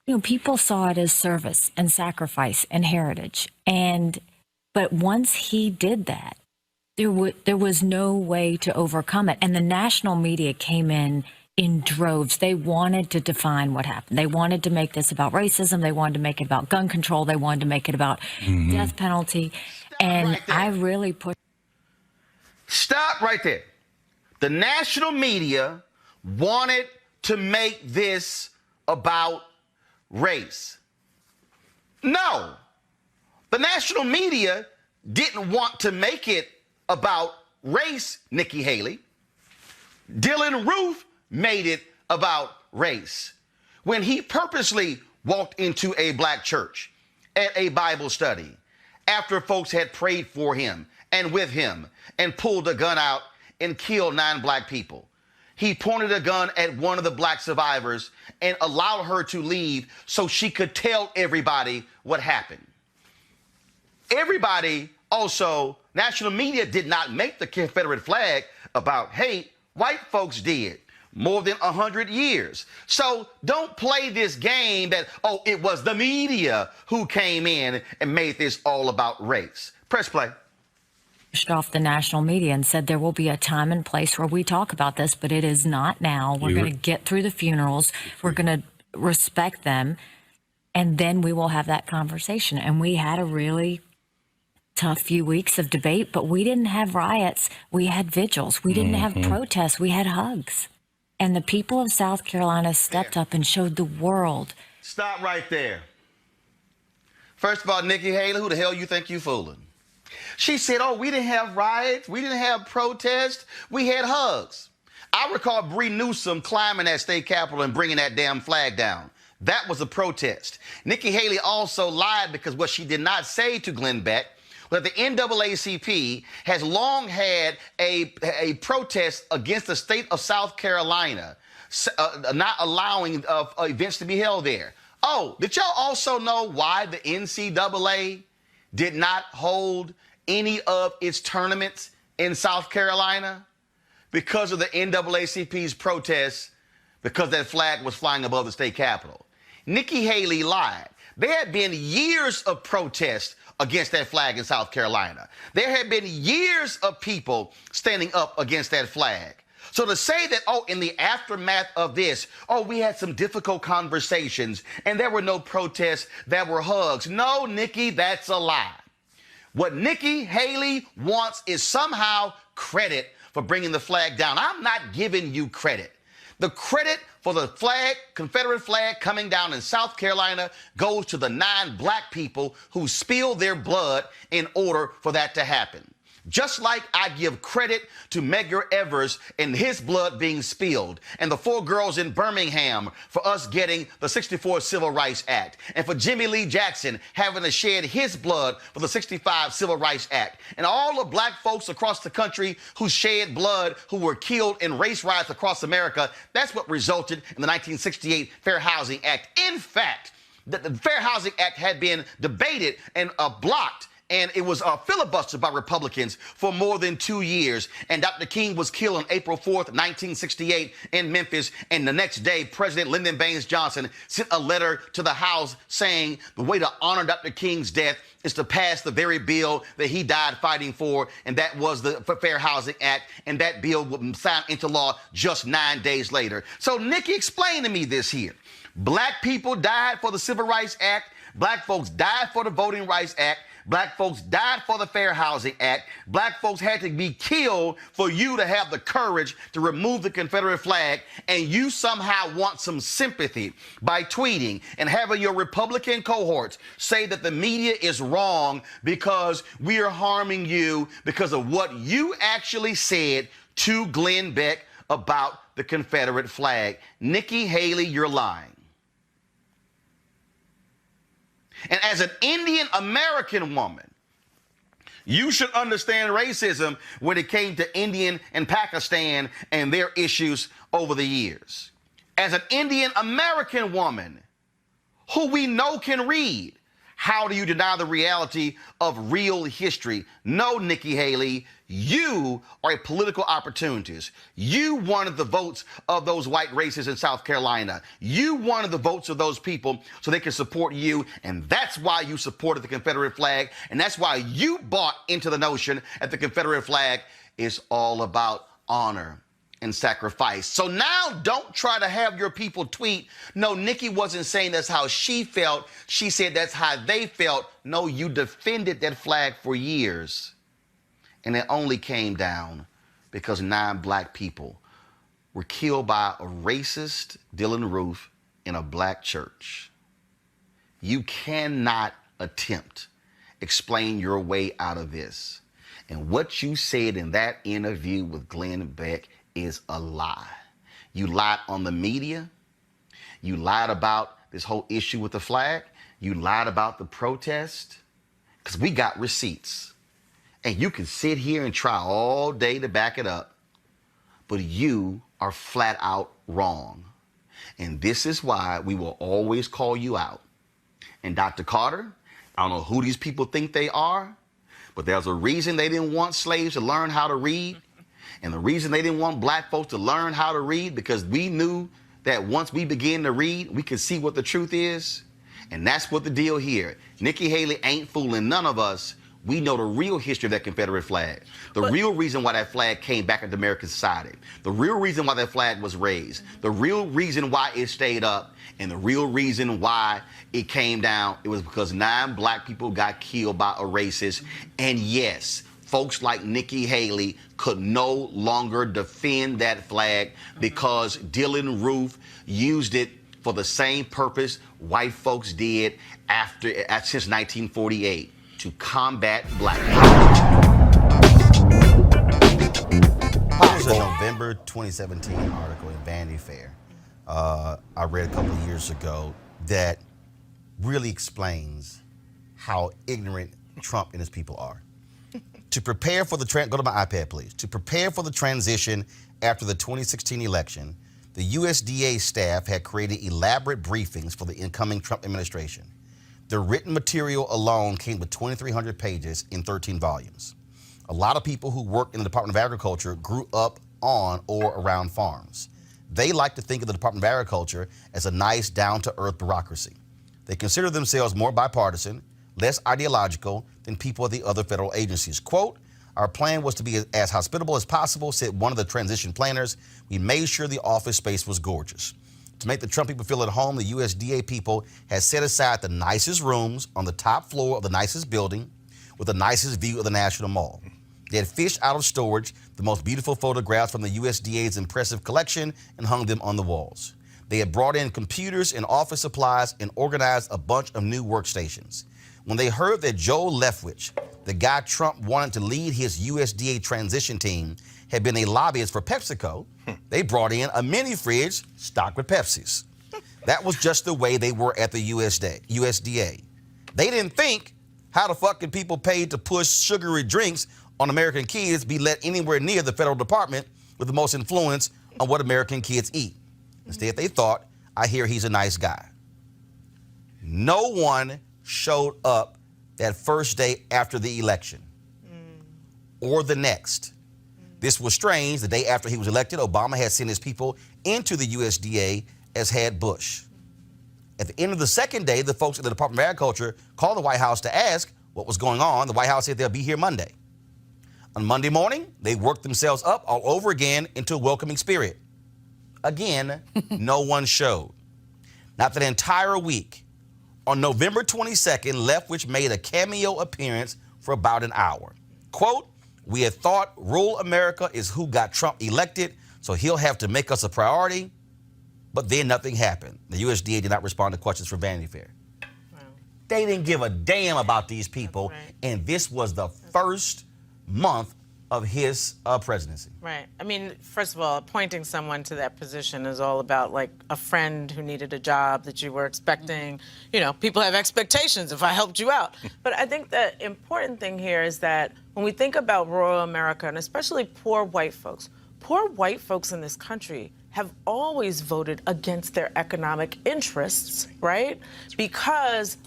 you know, people saw it as service and sacrifice and heritage. But once he did that, there was no way to overcome it. And the national media came in droves. They wanted to define what happened. They wanted to make this about racism. They wanted to make it about gun control. They wanted to make it about death penalty. And right there. I really put... Stop right there. The national media wanted to make this about race. No, the national media didn't want to make it about race, Nikki Haley. Dylann Roof made it about race when he purposely walked into a black church at a Bible study after folks had prayed for him and with him and pulled a gun out and killed 9 black people. He pointed a gun at one of the black survivors and allowed her to leave so she could tell everybody what happened. Everybody also, national media did not make the Confederate flag about hate. White folks did. More than 100 years. So don't play this game that, oh, it was the media who came in and made this all about race. Press play. Off the national media and said there will be a time and place where we talk about this, but it is not now. We're going to get through the funerals. We're going to respect them, and then we will have that conversation. And we had a really tough few weeks of debate, but we didn't have riots. We had vigils. We didn't have protests. We had hugs. And the people of South Carolina stepped up and showed the world. Stop right there. First of all, Nikki Haley, who the hell you think you fooling? She said, oh, we didn't have riots. We didn't have protests. We had hugs. I recall Bree Newsom climbing that state capitol and bringing that damn flag down. That was a protest. Nikki Haley also lied because what she did not say to Glenn Beck was that the NAACP has long had a protest against the state of South Carolina, not allowing events to be held there. Oh, did y'all also know why the NCAA did not hold any of its tournaments in South Carolina? Because of the NAACP's protests, because that flag was flying above the state capitol. Nikki Haley lied. There had been years of protests against that flag in South Carolina. There had been years of people standing up against that flag. So to say that, oh, in the aftermath of this, oh, we had some difficult conversations and there were no protests, there were hugs. No, Nikki, that's a lie. What Nikki Haley wants is somehow credit for bringing the flag down. I'm not giving you credit. The credit for the flag, Confederate flag coming down in South Carolina goes to the 9 black people who spilled their blood in order for that to happen. Just like I give credit to Medgar Evers and his blood being spilled, and the 4 girls in Birmingham for us getting the '64 Civil Rights Act, and for Jimmy Lee Jackson having to shed his blood for the '65 Civil Rights Act, and all the black folks across the country who shed blood, who were killed in race riots across America. That's what resulted in the 1968 Fair Housing Act. In fact, the Fair Housing Act had been debated and blocked, and it was filibustered by Republicans for more than 2 years. And Dr. King was killed on April 4th, 1968 in Memphis. And the next day, President Lyndon Baines Johnson sent a letter to the House saying the way to honor Dr. King's death is to pass the very bill that he died fighting for, and that was the Fair Housing Act, and that bill would sign into law just 9 days later. So, Nikki, explain to me this here. Black people died for the Civil Rights Act. Black folks died for the Voting Rights Act. Black folks died for the Fair Housing Act. Black folks had to be killed for you to have the courage to remove the Confederate flag, and you somehow want some sympathy by tweeting and having your Republican cohorts say that the media is wrong because we are harming you because of what you actually said to Glenn Beck about the Confederate flag. Nikki Haley, you're lying. And as an Indian American woman, You should understand racism when it came to Indian and Pakistan and their issues over the years. As an Indian American woman who we know can read, how do you deny the reality of real history? No, Nikki Haley, you are a political opportunist. You wanted the votes of those white racists in South Carolina. You wanted the votes of those people so they could support you, and that's why you supported the Confederate flag, and that's why you bought into the notion that the Confederate flag is all about honor and sacrifice. So now don't try to have your people tweet, no, Nikki wasn't saying that's how she felt. She said that's how they felt. No, you defended that flag for years. And it only came down because 9 black people were killed by a racist Dylann Roof in a black church. You cannot attempt explain your way out of this. And what you said in that interview with Glenn Beck is a lie. You lied on the media. You lied about this whole issue with the flag. You lied about the protest. Because we got receipts. And you can sit here and try all day to back it up. But you are flat out wrong. And this is why we will always call you out. And Dr. Carter, I don't know who these people think they are, but there's a reason they didn't want slaves to learn how to read. And the reason they didn't want black folks to learn how to read, because we knew that once we begin to read, we could see what the truth is. And that's what the deal here. Nikki Haley ain't fooling none of us. We know the real history of that Confederate flag. The real reason why that flag came back into American society. The real reason why that flag was raised. The real reason why it stayed up. And the real reason why it came down. It was because 9 black people got killed by a racist. And yes, folks like Nikki Haley could no longer defend that flag because Dylann Roof used it for the same purpose white folks did since 1948, to combat black people. There was a November 2017 article in Vanity Fair I read a couple of years ago that really explains how ignorant Trump and his people are. To prepare for the go to my iPad, please. To prepare for the transition after the 2016 election, the USDA staff had created elaborate briefings for the incoming Trump administration. The written material alone came with 2,300 pages in 13 volumes. A lot of people who work in the Department of Agriculture grew up on or around farms. They like to think of the Department of Agriculture as a nice, down-to-earth bureaucracy. They consider themselves more bipartisan, less ideological than people at the other federal agencies. Quote, our plan was to be as hospitable as possible, said one of the transition planners. We made sure the office space was gorgeous. To make the Trump people feel at home, the USDA people had set aside the nicest rooms on the top floor of the nicest building with the nicest view of the National Mall. They had fished out of storage the most beautiful photographs from the USDA's impressive collection and hung them on the walls. They had brought in computers and office supplies and organized a bunch of new workstations. When they heard that Joe Leftwich, the guy Trump wanted to lead his USDA transition team, had been a lobbyist for PepsiCo, they brought in a mini fridge stocked with Pepsis. That was just the way they were at the USDA. They didn't think how the fucking people paid to push sugary drinks on American kids be let anywhere near the federal department with the most influence on what American kids eat. Instead, they thought, I hear he's a nice guy. No one showed up that first day after the election or the next. This was strange. The day after he was elected, Obama had sent his people into the USDA, as had Bush. At the end of the second day, the folks at the Department of Agriculture called the White House to ask what was going on. The White House said they'll be here Monday. On Monday morning, they worked themselves up all over again into a welcoming spirit. Again, no one showed. Not that entire week. On November 22nd, Leftwich made a cameo appearance for about an hour. Quote, we had thought rural America is who got Trump elected, so he'll have to make us a priority. But then nothing happened. The USDA did not respond to questions from Vanity Fair. Wow. They didn't give a damn about these people. Right. And this was the first month of his presidency. Right. I mean, first of all, appointing someone to that position is all about like a friend who needed a job that you were expecting. You know, people have expectations if I helped you out. But I think the important thing here is that when we think about rural America, and especially poor white folks in this country have always voted against their economic interests, right? Because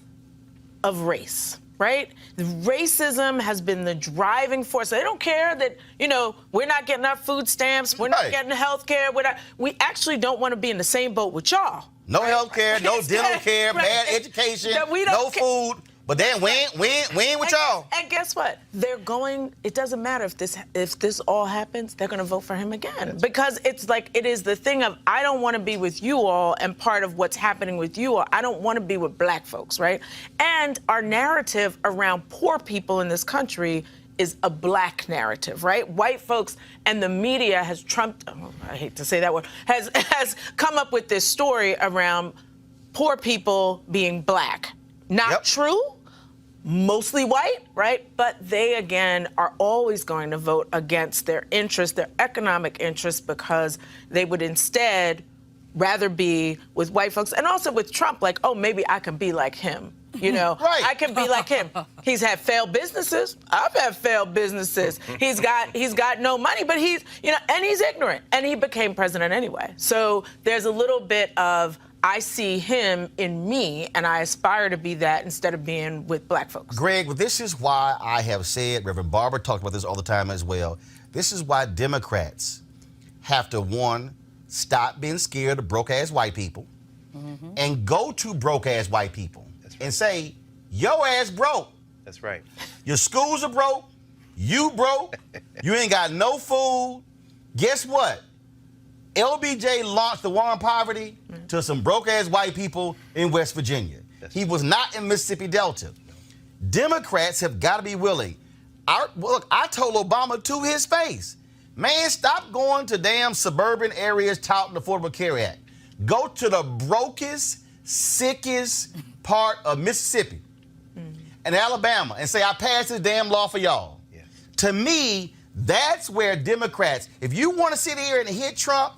of race. Right? Racism has been the driving force. They don't care that, you know, we're not getting our food stamps, we're not getting health care. We actually don't want to be in the same boat with y'all. No health care, no dental care, bad education, no food. But then we ain't with y'all. And guess what? They're going, it doesn't matter if this all happens, they're going to vote for him again. Because it's like, it is the thing of, I don't want to be with you all, and part of what's happening with you all, I don't want to be with black folks, right? And our narrative around poor people in this country is a black narrative, right? White folks and the media has trumped, I hate to say that word, has come up with this story around poor people being black. Not true, mostly white, right? But they, again, are always going to vote against their interests, their economic interests, because they would instead rather be with white folks. And also with Trump, like, oh, maybe I can be like him. You know, I can be like him. He's had failed businesses. I've had failed businesses. He's got no money, but he's, you know, and he's ignorant. And he became president anyway. So there's a little bit of, I see him in me, and I aspire to be that instead of being with black folks. Greg, well, this is why I have said, Reverend Barber talked about this all the time as well, this is why Democrats have to, one, stop being scared of broke-ass white people and go to broke-ass white people and say, yo ass broke. That's right. Your schools are broke. You broke. You ain't got no food. Guess what? LBJ launched the war on poverty to some broke-ass white people in West Virginia. He was not in Mississippi Delta. Democrats have got to be willing. Look, I told Obama to his face, man, stop going to damn suburban areas touting the Affordable Care Act. Go to the brokest, sickest part of Mississippi and Alabama and say, I passed this damn law for y'all. Yes. To me, that's where Democrats, if you want to sit here and hit Trump,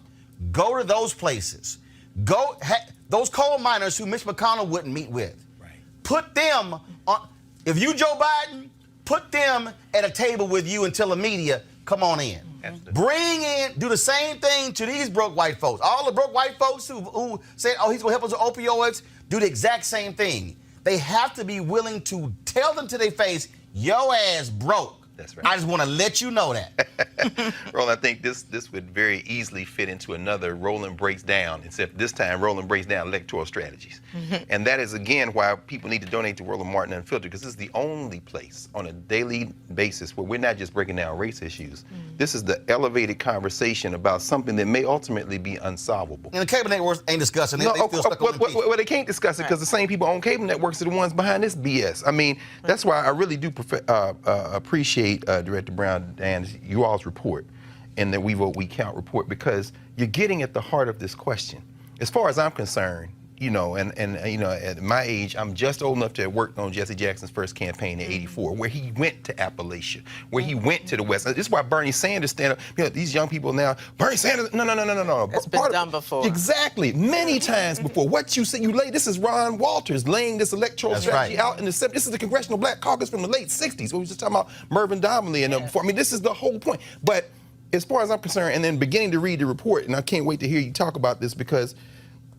go to those places. Those coal miners who Mitch McConnell wouldn't meet with. Right. Put them on, if you Joe Biden, put them at a table with you and tell the media, come on in. Bring in, do the same thing to these broke white folks. All the broke white folks who say, oh, he's going to help us with opioids, do the exact same thing. They have to be willing to tell them to their face, yo ass broke. That's right. I just want to let you know that. Roland, I think this would very easily fit into another Roland Breaks Down, except this time Roland breaks down electoral strategies. And that is, again, why people need to donate to Roland Martin Unfiltered, because this is the only place on a daily basis where we're not just breaking down race issues. This is the elevated conversation about something that may ultimately be unsolvable. And the cable networks ain't discussing it. They still stuck on well, they can't discuss it because the same people on cable networks are the ones behind this BS. I mean, that's why I really do appreciate Director Brown and you all's report and the We Vote, We Count report, because you're getting at the heart of this question. As far as I'm concerned, you know, and you know, at my age, I'm just old enough to have worked on Jesse Jackson's first campaign in '84, where he went to Appalachia, where he went to the West. This is why Bernie Sanders stand up. You know, these young people now, Bernie Sanders, no. It's been done before. Exactly, many times before. What you say, this is Ron Walters laying this electoral strategy out in the 70s. This is the Congressional Black Caucus from the late 60s. We were just talking about Mervyn Donnelly and before. I mean, this is the whole point. But as far as I'm concerned, and then beginning to read the report, and I can't wait to hear you talk about this, because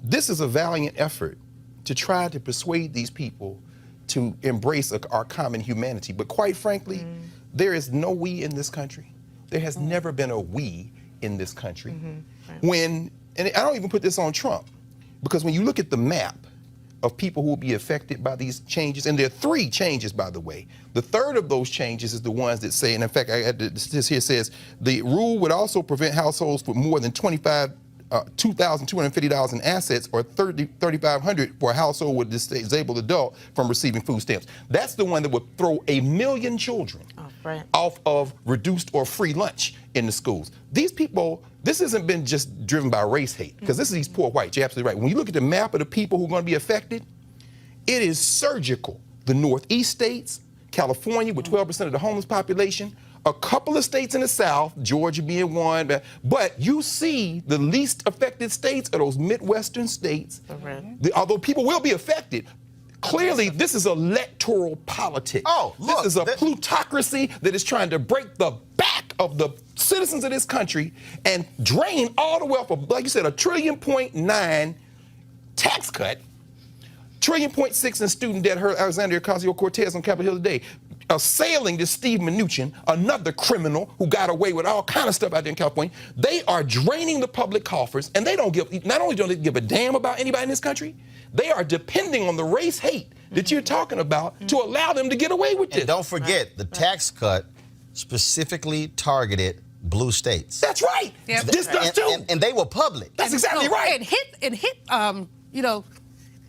this is a valiant effort to try to persuade these people to embrace our common humanity. But quite frankly, there is no we in this country. There has never been a we in this country. And I don't even put this on Trump, because when you look at the map of people who will be affected by these changes, and there are 3 changes, by the way. The third of those changes is the ones that say, and in fact, this here says, the rule would also prevent households with more than $2,250 in assets, or $3,500 for a household with a disabled adult from receiving food stamps. That's the one that would throw 1 million children off of reduced or free lunch in the schools. These people, this hasn't been just driven by race hate, because this is these poor whites. You're absolutely right. When you look at the map of the people who are going to be affected, it is surgical. The Northeast states, California with 12% of the homeless population, a couple of states in the South, Georgia being one, but you see the least affected states are those Midwestern states. Although people will be affected, clearly this is electoral politics. Oh, look. This is a plutocracy that is trying to break the back of the citizens of this country and drain all the wealth of, like you said, $1.9 trillion tax cut, $1.6 trillion in student debt. Heard Alexandria Ocasio-Cortez on Capitol Hill today, assailing this Steve Mnuchin, another criminal who got away with all kind of stuff out there in California. They are draining the public coffers, and they don't give, not only don't they give a damn about anybody in this country, they are depending on the race hate that you're talking about to allow them to get away with this. And don't forget, the tax cut specifically targeted blue states. That's right. Yep. This does too. And they were public. That's exactly right. It hit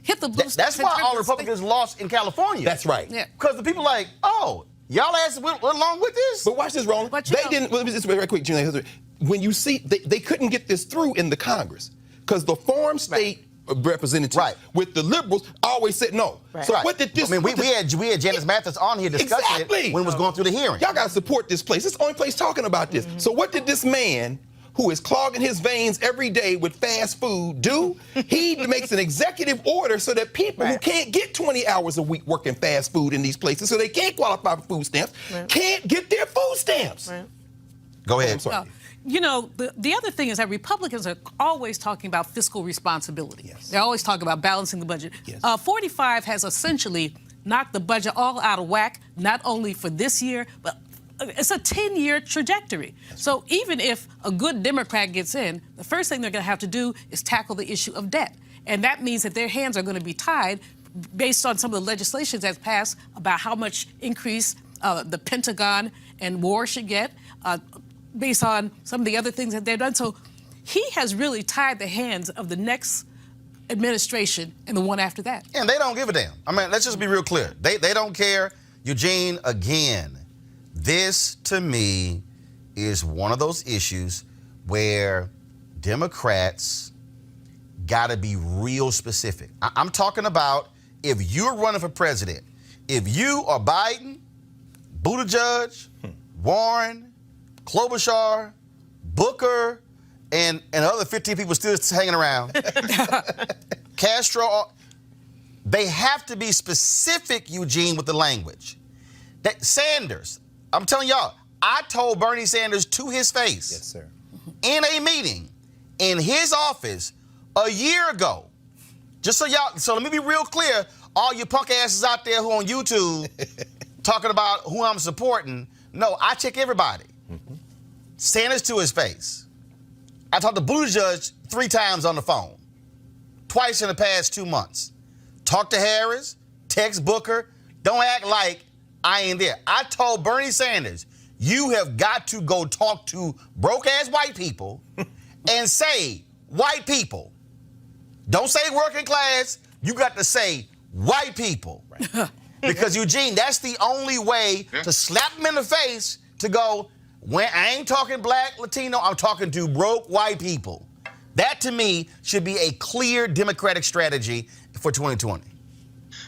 hit the blue states. That's why all Republicans lost in California. That's right. Yeah. Because the people like, oh, y'all asked went along with this? But watch this, Roland. They didn't, let me just very quick, Gina. When you see, they couldn't get this through in the Congress because the farm state representatives with the liberals always said no. So what did this? I mean, we had Janice Mathis on here discussing it when it was going through the hearing. Y'all got to support this place. It's the only place talking about this. So what did this man, who is clogging his veins every day with fast food, do? He makes an executive order so that people who can't get 20 hours a week working fast food in these places, so they can't qualify for food stamps, can't get their food stamps. Go ahead. I'm sorry. You know, the other thing is that Republicans are always talking about fiscal responsibility. They're always talking about balancing the budget. 45 has essentially knocked the budget all out of whack, not only for this year, but it's a 10-year trajectory. So even if a good Democrat gets in, the first thing they're going to have to do is tackle the issue of debt. And that means that their hands are going to be tied based on some of the legislation that's passed about how much increase the Pentagon and war should get, based on some of the other things that they've done. So he has really tied the hands of the next administration and the one after that. And they don't give a damn. I mean, let's just be real clear. They don't care. Eugene, again, this to me is one of those issues where Democrats got to be real specific. I'm talking about if you're running for president, if you are Biden, Buttigieg, Warren, Klobuchar, Booker, and other 15 people still hanging around, Castro, they have to be specific, Eugene, with the language. That Sanders, I'm telling y'all, I told Bernie Sanders to his face in a meeting in his office a year ago, just so y'all, so let me be real clear, all you punk asses out there who on YouTube talking about who I'm supporting, no, I check everybody. Sanders to his face. I talked to Buttigieg 3 times on the phone, twice in the past 2 months. Talked to Harris, text Booker. Don't act like I ain't there. I told Bernie Sanders, you have got to go talk to broke-ass white people and say, white people. Don't say working class. You got to say white people. Because, Eugene, that's the only way to slap them in the face to go, when I ain't talking black, Latino, I'm talking to broke white people. That, to me, should be a clear Democratic strategy for 2020.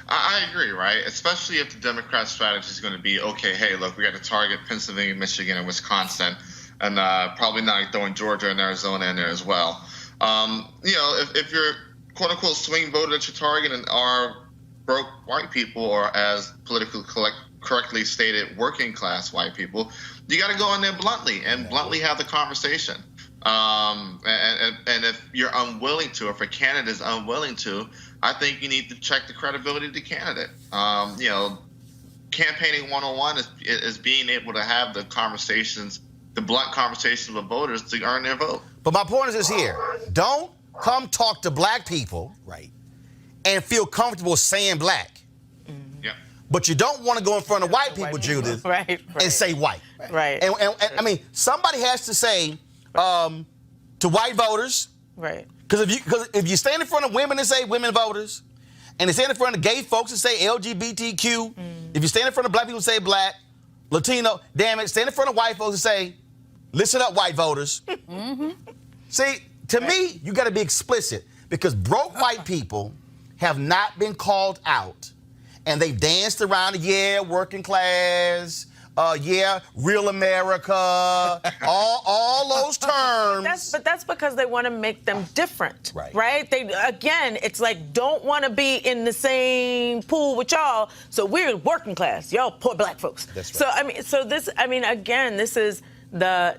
I agree, right? Especially if the Democrat strategy is going to be, okay, hey, look, we got to target Pennsylvania, Michigan, and Wisconsin, and probably not throwing Georgia and Arizona in there as well. You know, if you're quote-unquote swing voter that you're targeting are broke white people, or as politically correctly stated, working class white people, you got to go in there bluntly and bluntly have the conversation. And if you're unwilling to, or if a candidate is unwilling to, I think you need to check the credibility of the candidate. You know, campaigning 101 is being able to have the conversations, the blunt conversations with voters to earn their vote. But my point is this here. Don't come talk to black people and feel comfortable saying black. But you don't want to go in front of white people, Judith, and say white. And I mean, somebody has to say to white voters, because if you stand in front of women and say women voters, and they stand in front of gay folks and say LGBTQ, if you stand in front of black people and say black, Latino, damn it, stand in front of white folks and say, listen up, white voters. See, to me, you got to be explicit, because broke white people have not been called out. And they've danced around, working class, real America, all those terms. But that's because they want to make them different, right? They again, it's like don't want to be in the same pool with y'all. So we're working class, y'all poor black folks. That's right. So this is the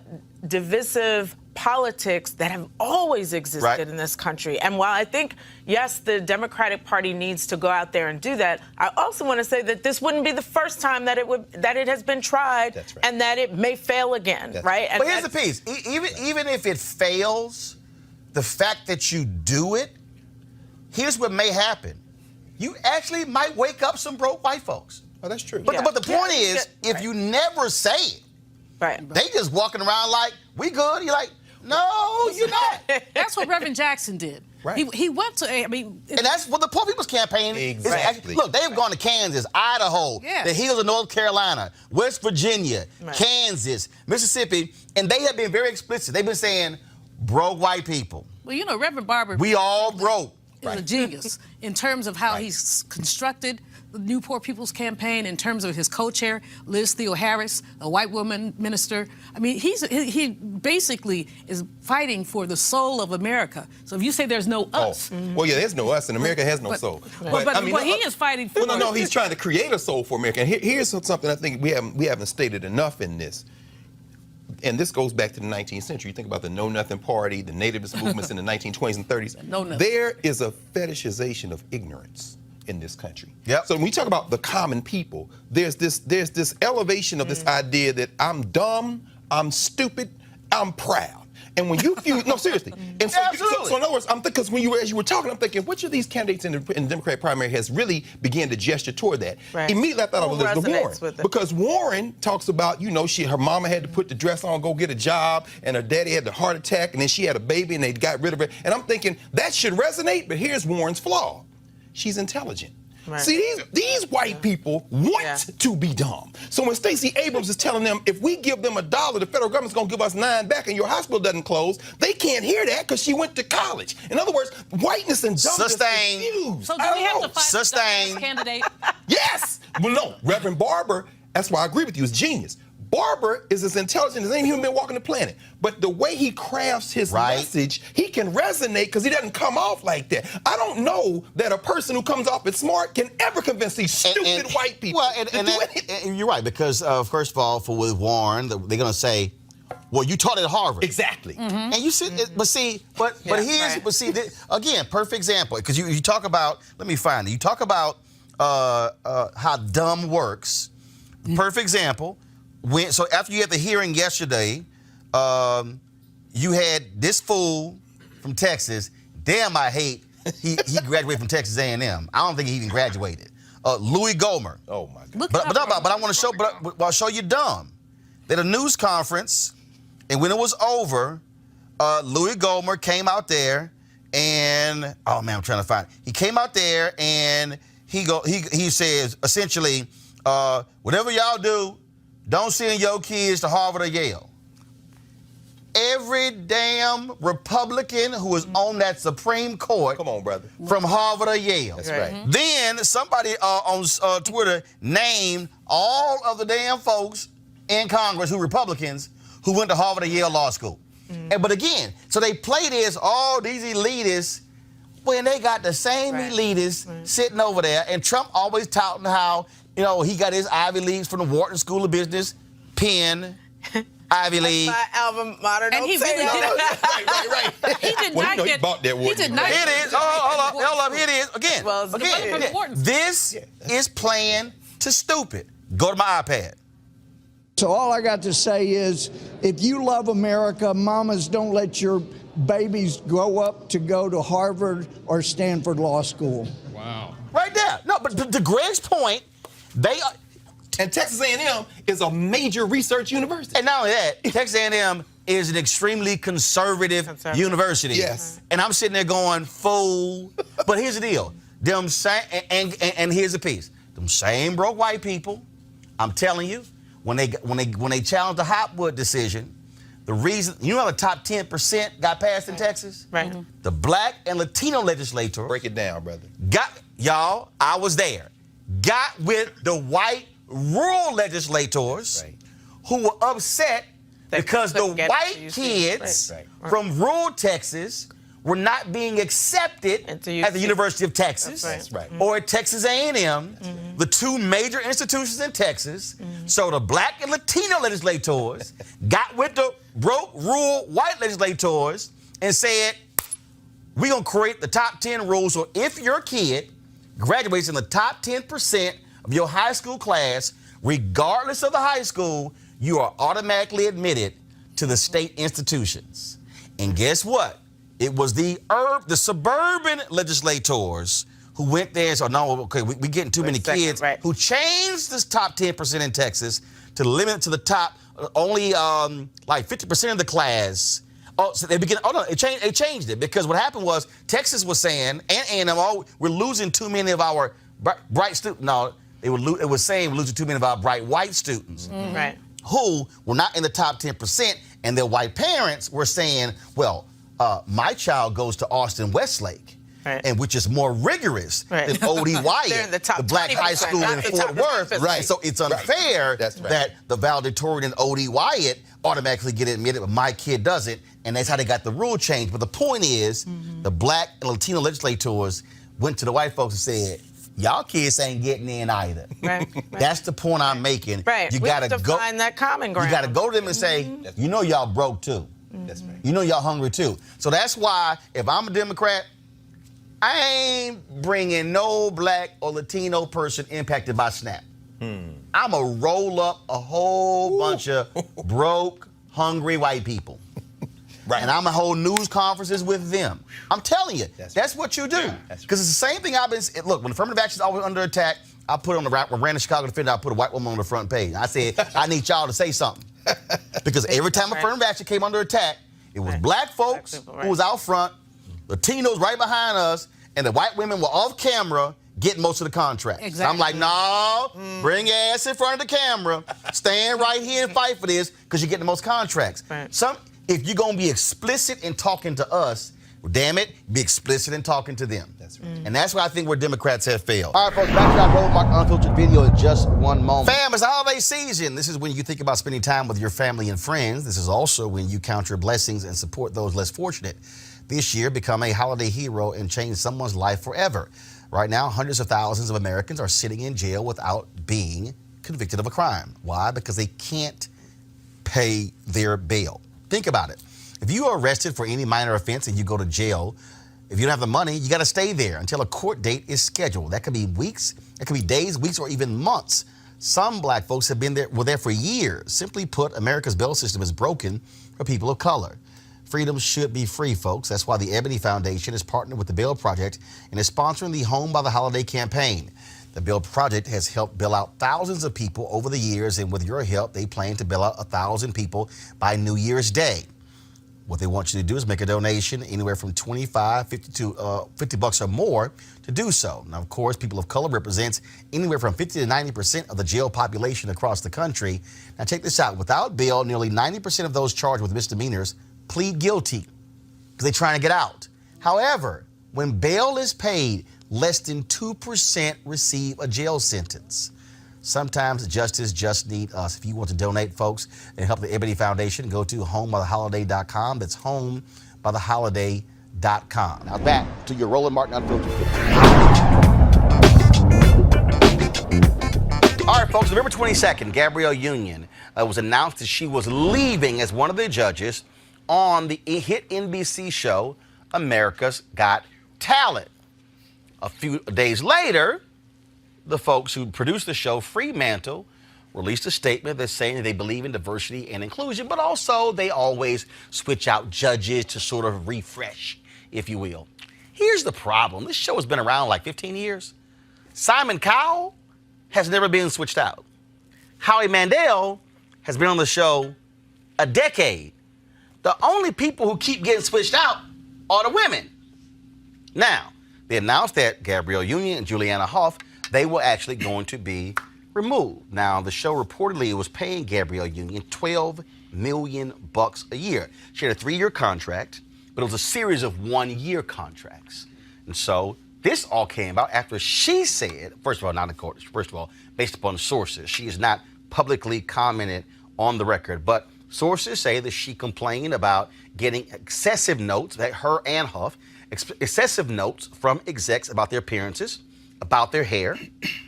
divisive politics that have always existed in this country. And while I think, yes, the Democratic Party needs to go out there and do that, I also want to say that this wouldn't be the first time that it has been tried and that it may fail again, right? And but here's the piece. Even if it fails, the fact that you do it, here's what may happen. You actually might wake up some broke white folks. Oh, that's true. But the point is, if you never say it, they just walking around like, we good. You're like, no, you're not. That's what Reverend Jackson did. Right. He went to, and that's what the Poor People's Campaign is. Look, they've gone to Kansas, Idaho, the hills of North Carolina, West Virginia, Kansas, Mississippi, and they have been very explicit. They've been saying, broke white people. Well, you know, Reverend Barber. We all broke. Is a genius in terms of how he's constructed the New Poor People's Campaign, in terms of his co-chair, Liz Theo Harris, a white woman minister. I mean, he basically is fighting for the soul of America. So if you say there's no us. Well, yeah, there's no us, and America has no soul. But he is fighting for. No, he's trying to create a soul for America. And here's something I think we haven't stated enough in this. And this goes back to the 19th century. You think about the Know Nothing Party, the nativist movements in the 1920s and 30s. There is a fetishization of ignorance in this country. So when we talk about the common people, there's this elevation of this idea that I'm dumb, I'm stupid, I'm proud. And when you fuse, no, seriously. And so, so in other words, I'm because as you were talking, I'm thinking, which of these candidates in the Democratic primary has really began to gesture toward that? Immediately I thought of Elizabeth Warren. Because Warren talks about, you know, her mama had to put the dress on, go get a job, and her daddy had the heart attack, and then she had a baby, and they got rid of her. And I'm thinking, that should resonate, but here's Warren's flaw. She's intelligent. See, these white people want to be dumb. So when Stacey Abrams is telling them, if we give them $1, the federal government's going to give us 9 back and your hospital doesn't close, they can't hear that because she went to college. In other words, whiteness and dumbness confused. So do we have to fight the candidate? Yes. Well, no. Reverend Barber, that's why I agree with you, is genius. Barber is as intelligent as any human being walking the planet. But the way he crafts his message, he can resonate because he doesn't come off like that. I don't know that a person who comes off as smart can ever convince these stupid white people to do anything. And you're right, because first of all, with Warren, they're going to say, well, you taught at Harvard. Exactly. And you see, but here's, again, perfect example, because you talk about, let me find it. You talk about how dumb works. Perfect example. So after you had the hearing yesterday, you had this fool from Texas. Damn, I hate he graduated from Texas A&M. I don't think he even graduated. Louis Gohmert. Oh my God. But I want to show. But I'll show you dumb. They had a news conference, and when it was over, Louis Gohmert came out there, and oh man, I'm trying to find it. He came out there and he says essentially, whatever y'all do, don't send your kids to Harvard or Yale. Every damn Republican who is on that Supreme Court, come on, brother, from Harvard or Yale. That's right. Then somebody on Twitter named all of the damn folks in Congress who Republicans who went to Harvard or Yale Law School. But again, so they play this, all these elitists, when they got the same elitists sitting over there, and Trump always touting how, you know, he got his Ivy Leagues from the Wharton School of Business, Penn, Ivy League. My alma mater. And he really did. Right. He did not get. He bought that Wharton. He did not. It is. Hold up. Here it is. Again. This is playing to stupid. Go to my iPad. So all I got to say is, if you love America, mamas, don't let your babies grow up to go to Harvard or Stanford Law School. Wow. Right there. No, but to Greg's point, they are. And Texas A&M is a major research university. And not only that, Texas A&M is an extremely conservative university. Yes. And I'm sitting there going, fool. But here's the deal. Them same, and here's the piece. Them same broke white people, I'm telling you, when they challenged the Hopwood decision, the reason, you know how the top 10% got passed in Texas? Right. The Black and Latino legislature. Break it down, brother. Y'all, I was there. Got with the white rural legislators who were upset because the white kids from rural Texas were not being accepted at the University of Texas or at Texas A&M, the two major institutions in Texas. So the Black and Latino legislators got with the broke rural white legislators and said, we're going to create the top 10 rules. So if your kid graduates in the top 10% of your high school class, regardless of the high school, you are automatically admitted to the state institutions. And guess what? It was the suburban legislators who went there and said, no, okay, we're getting too many kids, who changed this top 10% in Texas to limit it to the top, only like 50% of the class. Oh, so they changed it because what happened was Texas was saying, and we're losing too many of our bright students. No, it was saying we're losing too many of our bright white students. Who were not in the top 10%, and their white parents were saying, well, my child goes to Austin Westlake, and which is more rigorous than O.D. Wyatt, the black high school in Fort Worth. So it's unfair that the valedictorian and O.D. Wyatt automatically get admitted, but my kid doesn't, and that's how they got the rule changed. But the point is, the Black and Latino legislators went to the white folks and said, y'all kids ain't getting in either. That's the point I'm making. You gotta go find that common ground. You gotta go to them and say, you know y'all broke too. You know y'all hungry too. So that's why if I'm a Democrat, I ain't bringing no black or Latino person impacted by SNAP. I'm going to roll up a whole bunch of broke, hungry white people. And I'm going to hold news conferences with them. I'm telling you, that's what you do. Because it's the same thing I've been... Look, when affirmative action is always under attack, I put on when ran the Chicago Defender, I put a white woman on the front page. I said, I need y'all to say something. Because every time affirmative action came under attack, it was black folks who was out front, Latinos right behind us, and the white women were off camera getting most of the contracts. So I'm like, no, bring your ass in front of the camera, stand right here and fight for this, because you're getting the most contracts. If you're going to be explicit in talking to us, well, damn it, be explicit in talking to them. And that's why I think where Democrats have failed. All right, folks, back to our Roland Martin Unfiltered video in just one moment. Fam, it's the holiday season. This is when you think about spending time with your family and friends. This is also when you count your blessings and support those less fortunate. This year, become a holiday hero and change someone's life forever. Right now, hundreds of thousands of Americans are sitting in jail without being convicted of a crime. Why? Because they can't pay their bail. Think about it. If you are arrested for any minor offense and you go to jail, if you don't have the money, you got to stay there until a court date is scheduled. That could be weeks, it could be days, weeks, or even months. Some black folks were there for years. Simply put, America's bail system is broken for people of color. Freedom should be free, folks. That's why the Ebony Foundation has partnered with the Bail Project and is sponsoring the Home by the Holiday campaign. The Bail Project has helped bail out thousands of people over the years, and with your help, they plan to bail out 1,000 people by New Year's Day. What they want you to do is make a donation anywhere from $25, $50 to $50 or more to do so. Now, of course, people of color represents anywhere from 50 to 90% of the jail population across the country. Now, check this out. Without bail, nearly 90% of those charged with misdemeanors plead guilty because they're trying to get out. However, when bail is paid, less than 2% receive a jail sentence. Sometimes justice just need us. If you want to donate, folks, and help the Ebony Foundation, go to homebytheholiday.com. That's homebytheholiday.com. Now back to your Roland Martin Unfiltered video. All right, folks, November 22nd, Gabrielle Union was announced that she was leaving as one of the judges on the hit NBC show, America's Got Talent. A few days later, the folks who produced the show, Fremantle, released a statement that's saying that they believe in diversity and inclusion, but also they always switch out judges to sort of refresh, if you will. Here's the problem. This show has been around like 15 years. Simon Cowell has never been switched out. Howie Mandel has been on the show a decade. The only people who keep getting switched out are the women. Now, they announced that Gabrielle Union and Juliana Hough, they were actually going to be removed. Now, the show reportedly was paying Gabrielle Union $12 million a year. She had a 3-year contract, but it was a series of 1-year contracts. And so This all came out after she said, first of all, not in court, first of all, based upon sources, she has not publicly commented on the record, but sources say that she complained about getting excessive notes, that her and Huff, excessive notes from execs about their appearances, about their hair,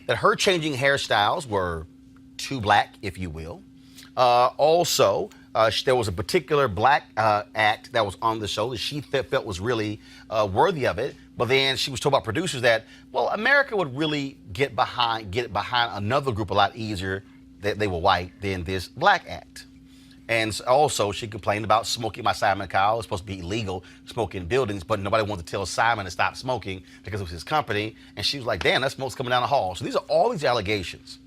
that her changing hairstyles were too black, if you will. Also, there was a particular black act that was on the show that she felt was really worthy of it. But then she was told by producers that, well, America would really get behind another group a lot easier that they were white than this black act. And also, she complained about smoking by Simon Cowell. It's supposed to be illegal, smoking in buildings, but nobody wanted to tell Simon to stop smoking because it was his company. And she was like, damn, that smoke's coming down the hall. So these are all these allegations.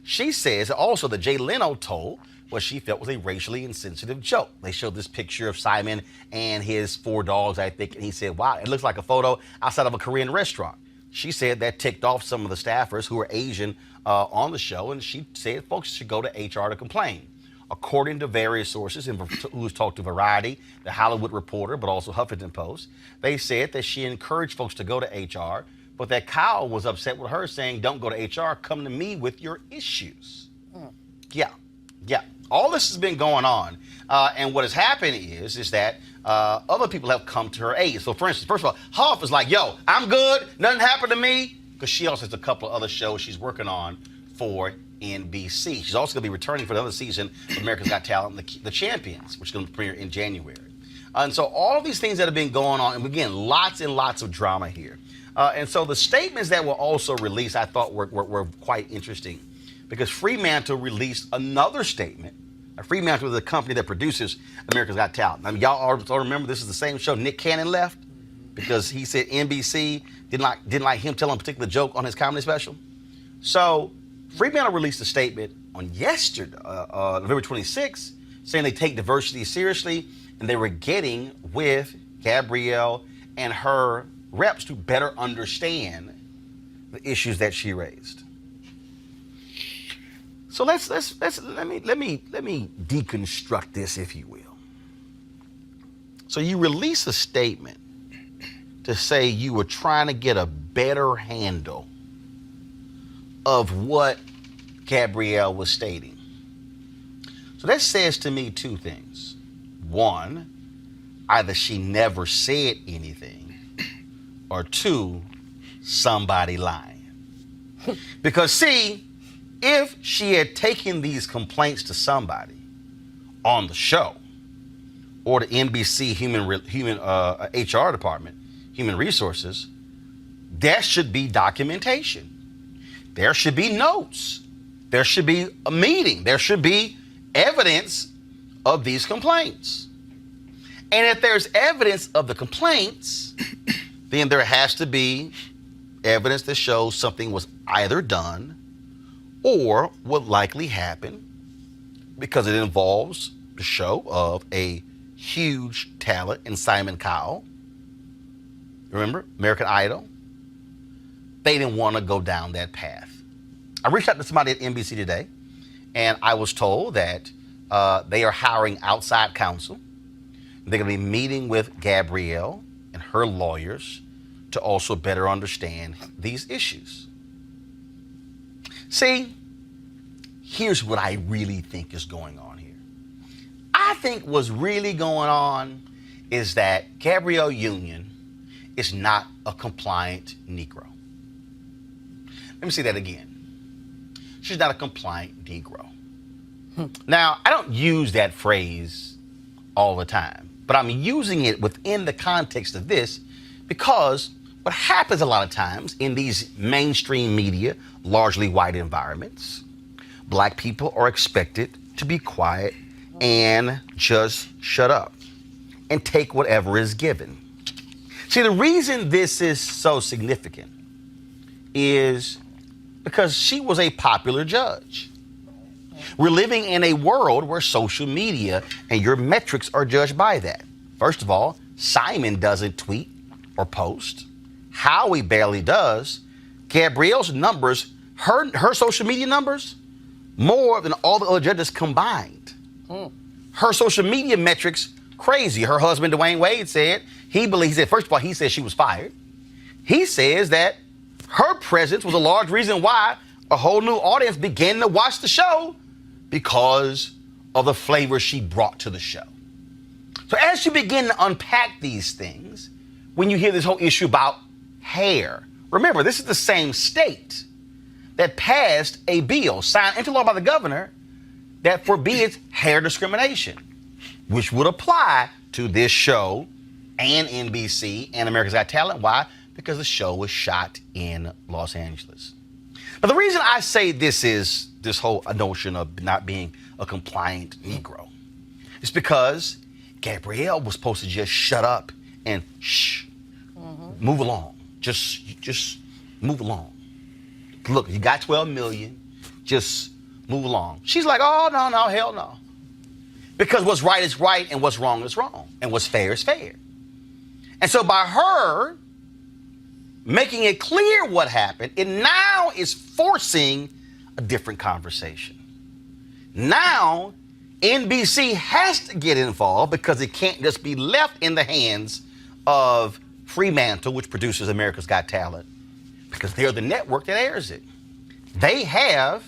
She says also that Jay Leno told what she felt was a racially insensitive joke. They showed this picture of Simon and his 4 dogs, I think, and he said, wow, it looks like a photo outside of a Korean restaurant. She said that ticked off some of the staffers who were Asian on the show, and she said folks should go to HR to complain. According to various sources who's talked to Variety, The Hollywood Reporter, but also Huffington Post, they said that she encouraged folks to go to HR, but that Kyle was upset with her saying, don't go to HR, come to me with your issues. Yeah. All this has been going on, and what has happened is that other people have come to her aid. So, for instance, first of all, Huff is like, yo, I'm good, nothing happened to me, because she also has a couple of other shows she's working on for NBC. She's also going to be returning for another season of America's Got Talent, The Champions, which is going to premiere in January. And so all of these things that have been going on, and again, lots and lots of drama here. And so the statements that were also released, I thought were quite interesting, because Fremantle released another statement. Fremantle is the company that produces America's Got Talent. I mean, y'all all remember this is the same show Nick Cannon left because he said NBC didn't like him telling a particular joke on his comedy special. So Fremantle released a statement on yesterday, November 26th, saying they take diversity seriously, and they were getting with Gabrielle and her reps to better understand the issues that she raised. So let me deconstruct this, if you will. So you release a statement to say you were trying to get a better handle of what Gabrielle was stating. So that says to me 2 things. One, either she never said anything, or 2, somebody lying. Because see, if she had taken these complaints to somebody on the show or the NBC human HR department, human resources, there should be documentation. There should be notes. There should be a meeting. There should be evidence of these complaints. And if there's evidence of the complaints, then there has to be evidence that shows something was either done or what likely happened, because it involves the show of a huge talent in Simon Cowell. Remember, American Idol? They didn't want to go down that path. I reached out to somebody at NBC today, and I was told that they are hiring outside counsel. They're going to be meeting with Gabrielle and her lawyers to also better understand these issues. See, here's what I really think is going on here. I think what's really going on is that Gabrielle Union is not a compliant Negro. Let me say that again. She's not a compliant Negro. Now, I don't use that phrase all the time, but I'm using it within the context of this because what happens a lot of times in these mainstream media, largely white environments, black people are expected to be quiet and just shut up and take whatever is given. See, the reason this is so significant is because she was a popular judge. We're living in a world where social media and your metrics are judged by that. First of all, Simon doesn't tweet or post. Howie barely does. Gabrielle's numbers, her social media numbers, more than all the other judges combined. Her social media metrics, crazy. Her husband, Dwayne Wade, said, first of all, he said she was fired. he says that her presence was a large reason why a whole new audience began to watch the show because of the flavor she brought to the show. So as you begin to unpack these things, when you hear this whole issue about hair, remember, this is the same state that passed a bill signed into law by the governor that forbids hair discrimination, which would apply to this show and NBC and America's Got Talent. Why? Because the show was shot in Los Angeles. But the reason I say this is this whole notion of not being a compliant Negro is because Gabrielle was supposed to just shut up and move along. Just move along. Look, you got 12 million, just move along. She's like, oh, no, hell no. Because what's right is right and what's wrong is wrong. And what's fair is fair. And so by her making it clear what happened, it now is forcing a different conversation. Now, NBC has to get involved because it can't just be left in the hands of Fremantle, which produces America's Got Talent, because they're the network that airs it. They have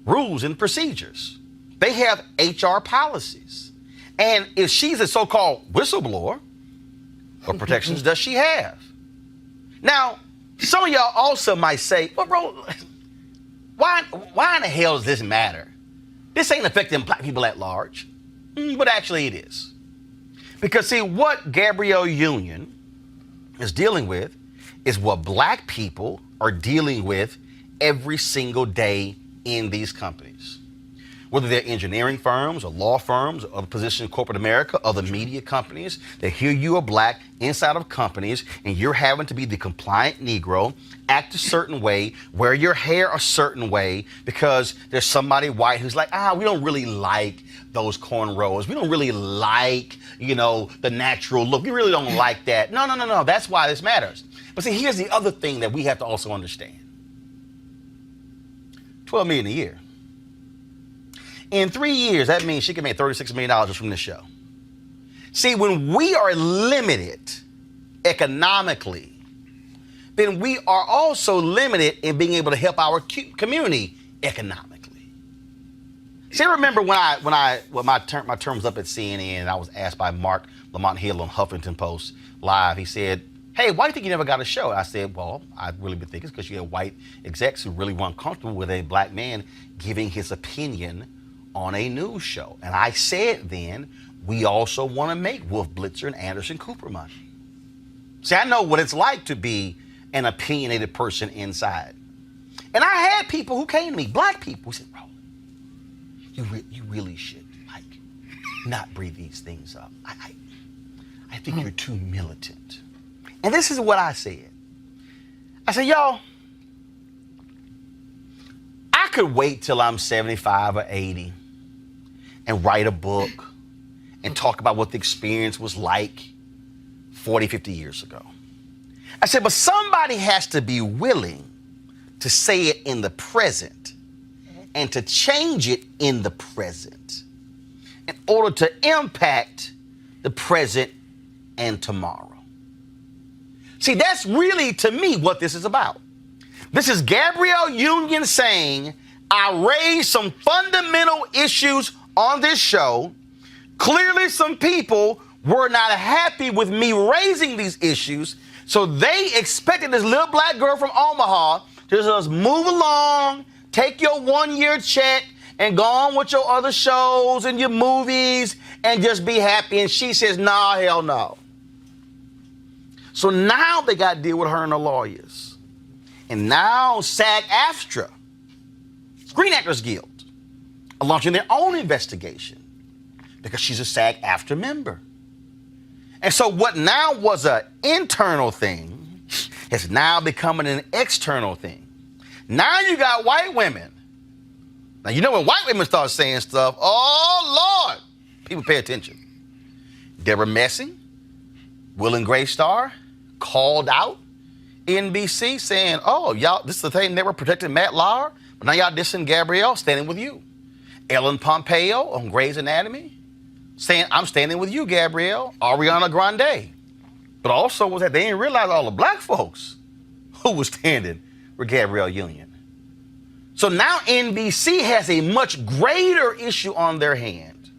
rules and procedures. They have HR policies. And if she's a so-called whistleblower, what protections does she have? Now, some of y'all also might say, well, bro, why in the hell does this matter? This ain't affecting black people at large. But actually it is. Because see, what Gabrielle Union is dealing with is what black people are dealing with every single day in these companies. Whether they're engineering firms or law firms or other positions in corporate America, other media companies, they hear you are black inside of companies and you're having to be the compliant Negro, act a certain way, wear your hair a certain way because there's somebody white who's like, we don't really like those cornrows. We don't really like, the natural look. We really don't like that. No. That's why this matters. But see, here's the other thing that we have to also understand. $12 million a year. In 3 years, that means she can make $36 million just from this show. See, when we are limited economically, then we are also limited in being able to help our community economically. See, I remember when my term was up at CNN and I was asked by Mark Lamont Hill on Huffington Post Live. He said, hey, why do you think you never got a show? And I said, well, I really been thinking it's because you had white execs who really weren't comfortable with a black man giving his opinion on a news show. And I said then, we also want to make Wolf Blitzer and Anderson Cooper money. See, I know what it's like to be an opinionated person inside. And I had people who came to me, black people, who said, Roland, you really should, not breathe these things up. I think you're too militant. And this is what I said. I said, y'all, I could wait till I'm 75 or 80 and write a book and talk about what the experience was like 40, 50 years ago. I said, but somebody has to be willing to say it in the present and to change it in the present in order to impact the present and tomorrow. See, that's really, to me, what this is about. This is Gabrielle Union saying, I raised some fundamental issues on this show. Clearly, some people were not happy with me raising these issues, so they expected this little black girl from Omaha to just move along, take your 1-year check, and go on with your other shows and your movies and just be happy. And she says, nah, hell no. So now they got to deal with her and her lawyers. And now SAG-AFTRA, Screen Actors Guild, are launching their own investigation because she's a SAG-AFTRA member. And so what now was an internal thing is now becoming an external thing. Now you got white women. Now, you know when white women start saying stuff, oh, Lord, people pay attention. Deborah Messing, Will and Grace Starr, called out NBC saying, oh, y'all, this is the thing, they were protecting Matt Lauer, but now y'all dissing Gabrielle, standing with you. Ellen Pompeo on Grey's Anatomy saying, I'm standing with you, Gabrielle. Ariana Grande, But also was that they didn't realize all the black folks who was standing with Gabrielle Union. So now NBC has a much greater issue on their hand.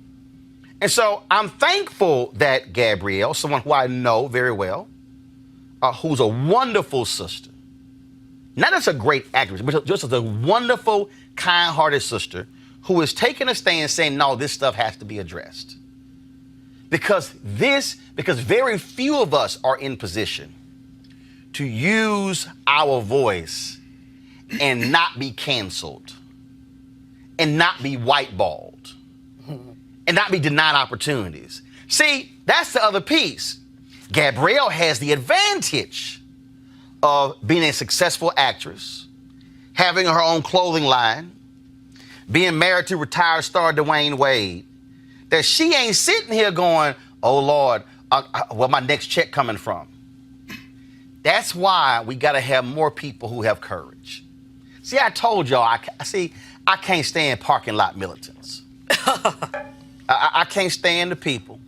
And so I'm thankful that Gabrielle, someone who I know very well, who's a wonderful sister, not just a great actress, but just as a wonderful, kind-hearted sister who is taking a stand saying, no, this stuff has to be addressed. Because very few of us are in position to use our voice and not be canceled, and not be whiteballed, and not be denied opportunities. See, that's the other piece. Gabrielle has the advantage of being a successful actress, having her own clothing line, being married to retired star Dwayne Wade, that she ain't sitting here going, oh, Lord, where my next check coming from? That's why we got to have more people who have courage. See, I told y'all, I can't stand parking lot militants. I can't stand the people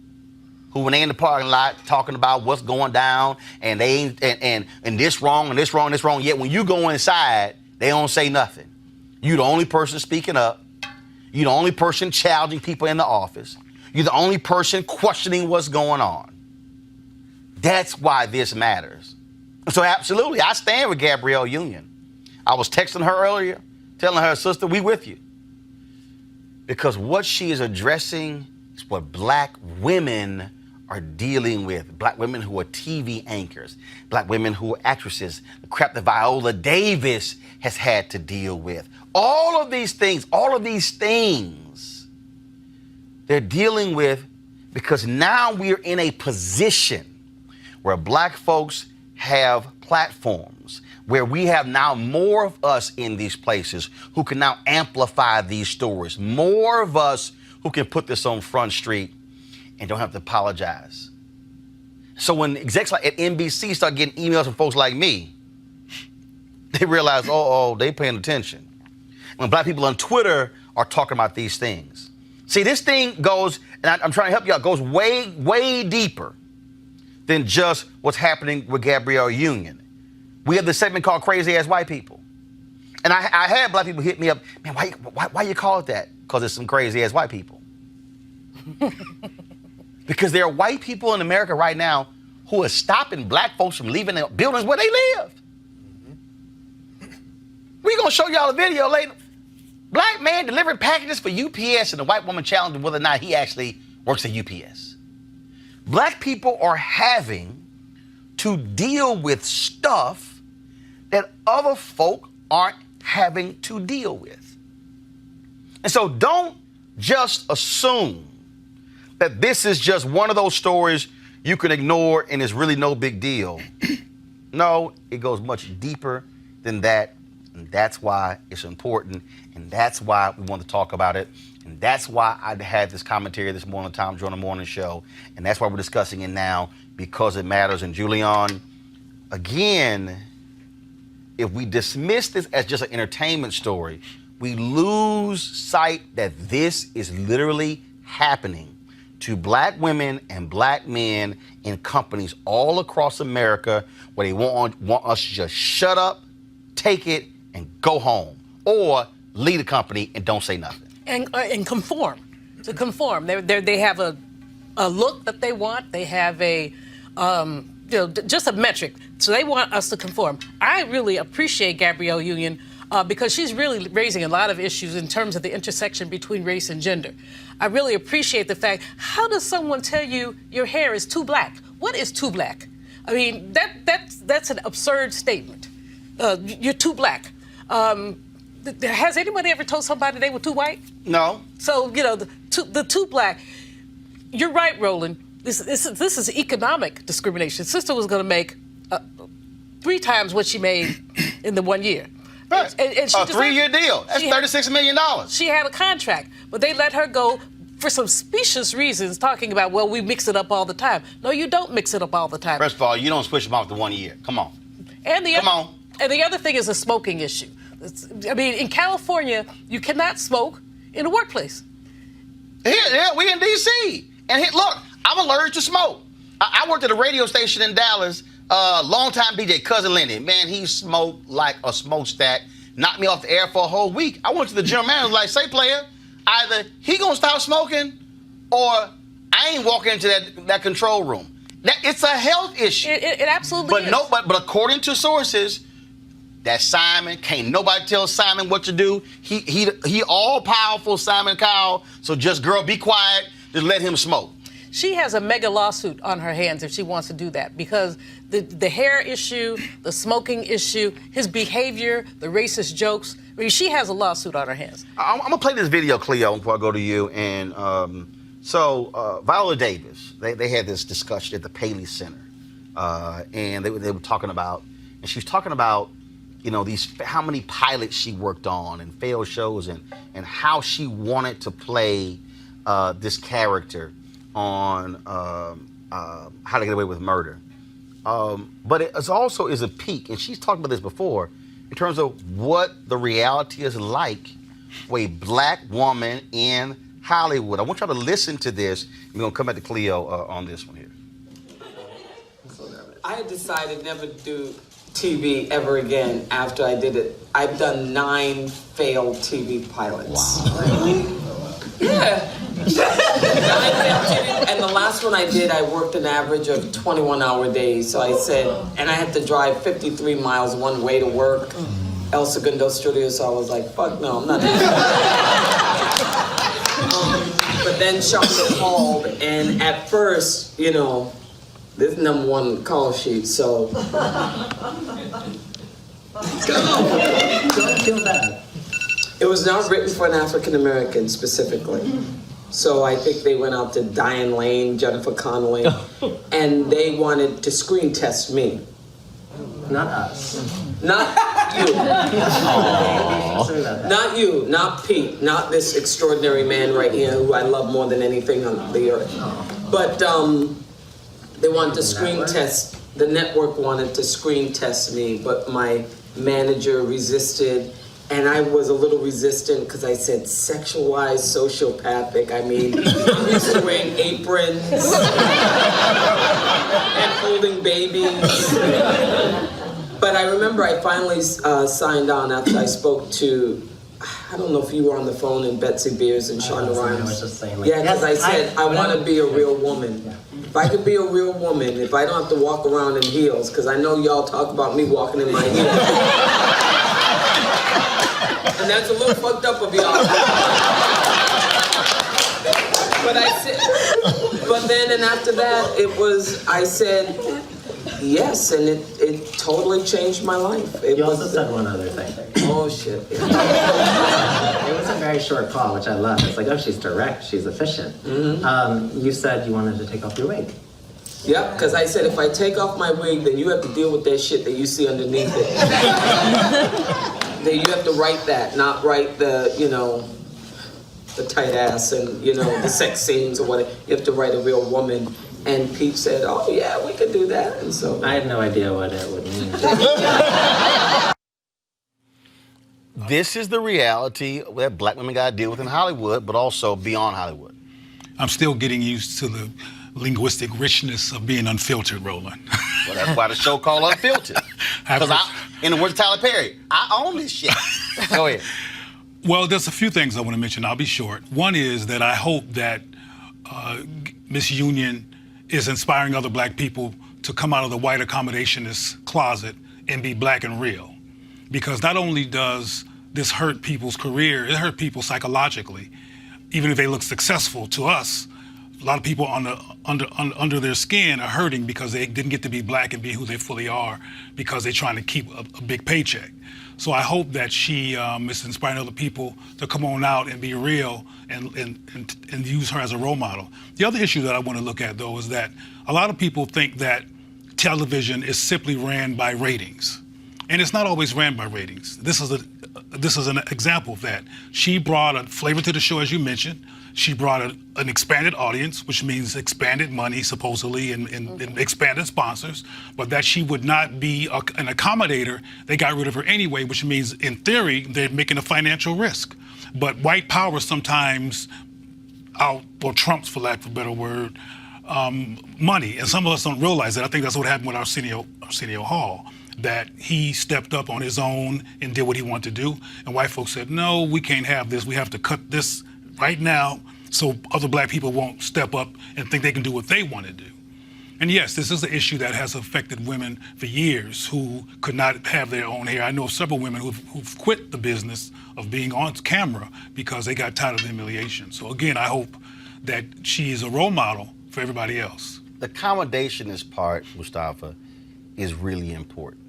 who, when they in the parking lot talking about what's going down and they ain't, and this wrong and this wrong and this wrong, yet when you go inside, they don't say nothing. You the only person speaking up. You the only person challenging people in the office. You're the only person questioning what's going on. That's why this matters. So absolutely, I stand with Gabrielle Union. I was texting her earlier, telling her, sister, we with you. Because what she is addressing is what black women are dealing with. Black women who are TV anchors, black women who are actresses, the crap that Viola Davis has had to deal with. All of these things, they're dealing with because now we're in a position where black folks have platforms, where we have now more of us in these places who can now amplify these stories, more of us who can put this on Front Street and don't have to apologize. So when execs like at NBC start getting emails from folks like me, they realize, they paying attention. When black people on Twitter are talking about these things. See, this thing goes, and I'm trying to help you out, goes way, way deeper than just what's happening with Gabrielle Union. We have this segment called Crazy Ass White People. And I had black people hit me up, man, why you call it that? Because it's some crazy ass white people. Because there are white people in America right now who are stopping black folks from leaving the buildings where they live. We're going to show y'all a video later. Black man delivering packages for UPS and the white woman challenging whether or not he actually works at UPS. Black people are having to deal with stuff that other folk aren't having to deal with. And so don't just assume that this is just one of those stories you can ignore and it's really no big deal. No, it goes much deeper than that. And that's why it's important. And that's why we want to talk about it. And that's why I had this commentary this morning, Tom Joyner Morning Show. And that's why we're discussing it now, because it matters. And Julian, again, if we dismiss this as just an entertainment story, we lose sight that this is literally happening to black women and black men in companies all across America where they want us to just shut up, take it, and go home, or lead a company and don't say nothing. And conform, to conform. They have a look that they want. They have a, just a metric. So they want us to conform. I really appreciate Gabrielle Union because she's really raising a lot of issues in terms of the intersection between race and gender. I really appreciate the fact, how does someone tell you your hair is too black? What is too black? I mean, that's an absurd statement. You're too black. Has anybody ever told somebody they were too white? No. So, the too black. You're right, Roland. This is economic discrimination. Sister was going to make 3 times what she made in the 1 year. Right. And a 3-year deal. That's $36 million. She had a contract, but they let her go for some specious reasons, talking about, well, we mix it up all the time. No, you don't mix it up all the time. First of all, you don't switch them off to 1 year. Come on. And the other thing is a smoking issue. I mean, in California, you cannot smoke in the workplace. Here, we in D.C. And look, I'm allergic to smoke. I worked at a radio station in Dallas. Longtime DJ, Cousin Lenny. Man, he smoked like a smokestack. Knocked me off the air for a whole week. I went to the general manager, like, say, player, either he gonna stop smoking or I ain't walking into that control room. It's a health issue. It absolutely is. But according to sources, that Simon, can't nobody tell Simon what to do. He all powerful, Simon Cowell. So just, girl, be quiet. Just let him smoke. She has a mega lawsuit on her hands if she wants to do that, because the hair issue, the smoking issue, his behavior, the racist jokes. I mean, she has a lawsuit on her hands. I'm going to play this video, Cleo, before I go to you. And Viola Davis, they had this discussion at the Paley Center. And they were talking about, and she was talking about, you know, how many pilots she worked on and failed shows, and how she wanted to play this character on How to Get Away with Murder. But it also is a peak, and she's talked about this before, in terms of what the reality is like for a black woman in Hollywood. I want y'all to listen to this. We're going to come back to Cleo on this one here. I had decided never to do TV ever again after I did it. I've done 9 failed TV pilots. Wow. Really? Yeah. 9 failed TV. And the last one I did, I worked an average of 21-hour days. So I said, and I had to drive 53 miles one way to work, El Segundo Studio. So I was like, fuck no, I'm not doing that. But then Shonda called, and at first, you know, this #1 call sheet, so. Don't feel bad. It was not written for an African American specifically. So I think they went out to Diane Lane, Jennifer Connelly, and they wanted to screen test me. Not us. Not you. Not you, not Pete, not this extraordinary man right here who I love more than anything on the earth. But they wanted to screen test, the network wanted to screen test me, but my manager resisted, and I was a little resistant because I said sexualized, sociopathic. I mean, I'm used to wearing aprons and holding babies. But I remember I finally signed on after I spoke to, I don't know if you were on the phone, and Betsy Beers and Shonda Rhimes. I was just saying, like, yeah, because yes, I said I want to be a real woman. Yeah. If I could be a real woman, if I don't have to walk around in heels, because I know y'all talk about me walking in my heels. And that's a little fucked up of y'all. But I said, but then and after that, I said, yes, and it totally changed my life. You also said one other thing. Oh, shit. Yeah. It was a very short call, which I love. It's like, oh, she's direct, she's efficient. Mm-hmm. You said you wanted to take off your wig. Yep, because I said if I take off my wig, then you have to deal with that shit that you see underneath it. Then you have to write that, not write the, you know, the tight ass and, you know, the sex scenes or whatever. You have to write a real woman. And Pete said, oh, yeah, we could do that. And so I had no idea what it would mean. This is the reality that black women got to deal with in Hollywood, but also beyond Hollywood. I'm still getting used to the linguistic richness of being unfiltered, Roland. Well, that's why the show called Unfiltered. Because in the words of Tyler Perry, I own this shit. Go ahead. Well, there's a few things I want to mention. I'll be short. One is that I hope that Miss Union is inspiring other black people to come out of the white accommodationist closet and be black and real. Because not only does this hurt people's career, it hurt people psychologically. Even if they look successful to us, a lot of people under their skin are hurting because they didn't get to be black and be who they fully are because they're trying to keep a big paycheck. So I hope that she is inspiring other people to come on out and be real and use her as a role model. The other issue that I want to look at, though, is that a lot of people think that television is simply ran by ratings. And it's not always ran by ratings. This is an example of that. She brought a flavor to the show, as you mentioned. She brought an expanded audience, which means expanded money, supposedly, and expanded sponsors, but that she would not be an accommodator. They got rid of her anyway, which means, in theory, they're making a financial risk. But white power sometimes trumps, for lack of a better word, money, and some of us don't realize that. I think that's what happened with Arsenio Hall, that he stepped up on his own and did what he wanted to do, and white folks said, no, we can't have this. We have to cut this right now so other black people won't step up and think they can do what they want to do. And yes, this is an issue that has affected women for years who could not have their own hair. I know of several women who've quit the business of being on camera because they got tired of the humiliation. So again, I hope that she is a role model for everybody else. The accommodationist part, Mustafa, is really important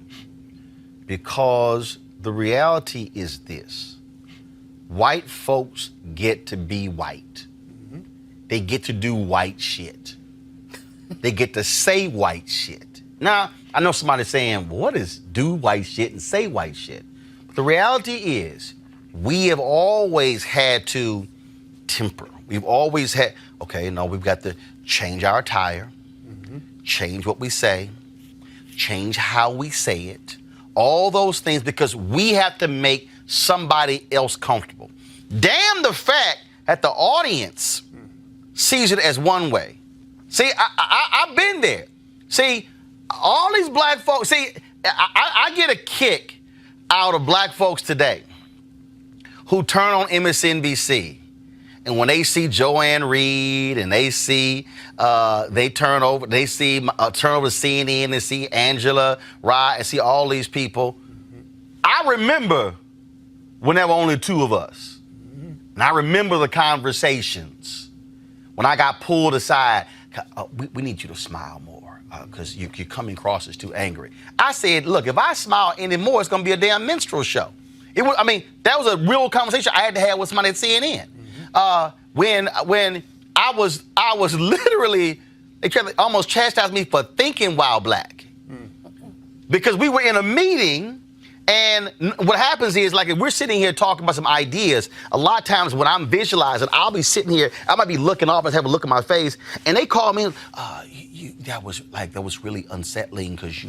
because the reality is this. White folks get to be white. They get to do white shit. They get to say white shit. Now, I know somebody saying, well, what is do white shit and say white shit? But the reality is, we have always had to temper. We've always had, okay, no, we've got to change our attire, change what we say, change how we say it, all those things because we have to make somebody else comfortable. Damn the fact that the audience sees it as one way. See, I've been there. See, all these black folks, see, I get a kick out of black folks today who turn on MSNBC. And when they see Joanne Reed and they see, turn over to CNN and see Angela Rye and see all these people. I remember when there were only two of us. And I remember the conversations when I got pulled aside. We need you to smile more because you're coming across as too angry. I said, look, if I smile anymore, it's going to be a damn minstrel show. That was a real conversation I had to have with somebody at CNN. When I was literally, they almost chastised me for thinking while black. Because we were in a meeting, and what happens is, like, if we're sitting here talking about some ideas, a lot of times when I'm visualizing, I'll be sitting here, I might be looking off and have a look at my face, and they call me, that was really unsettling because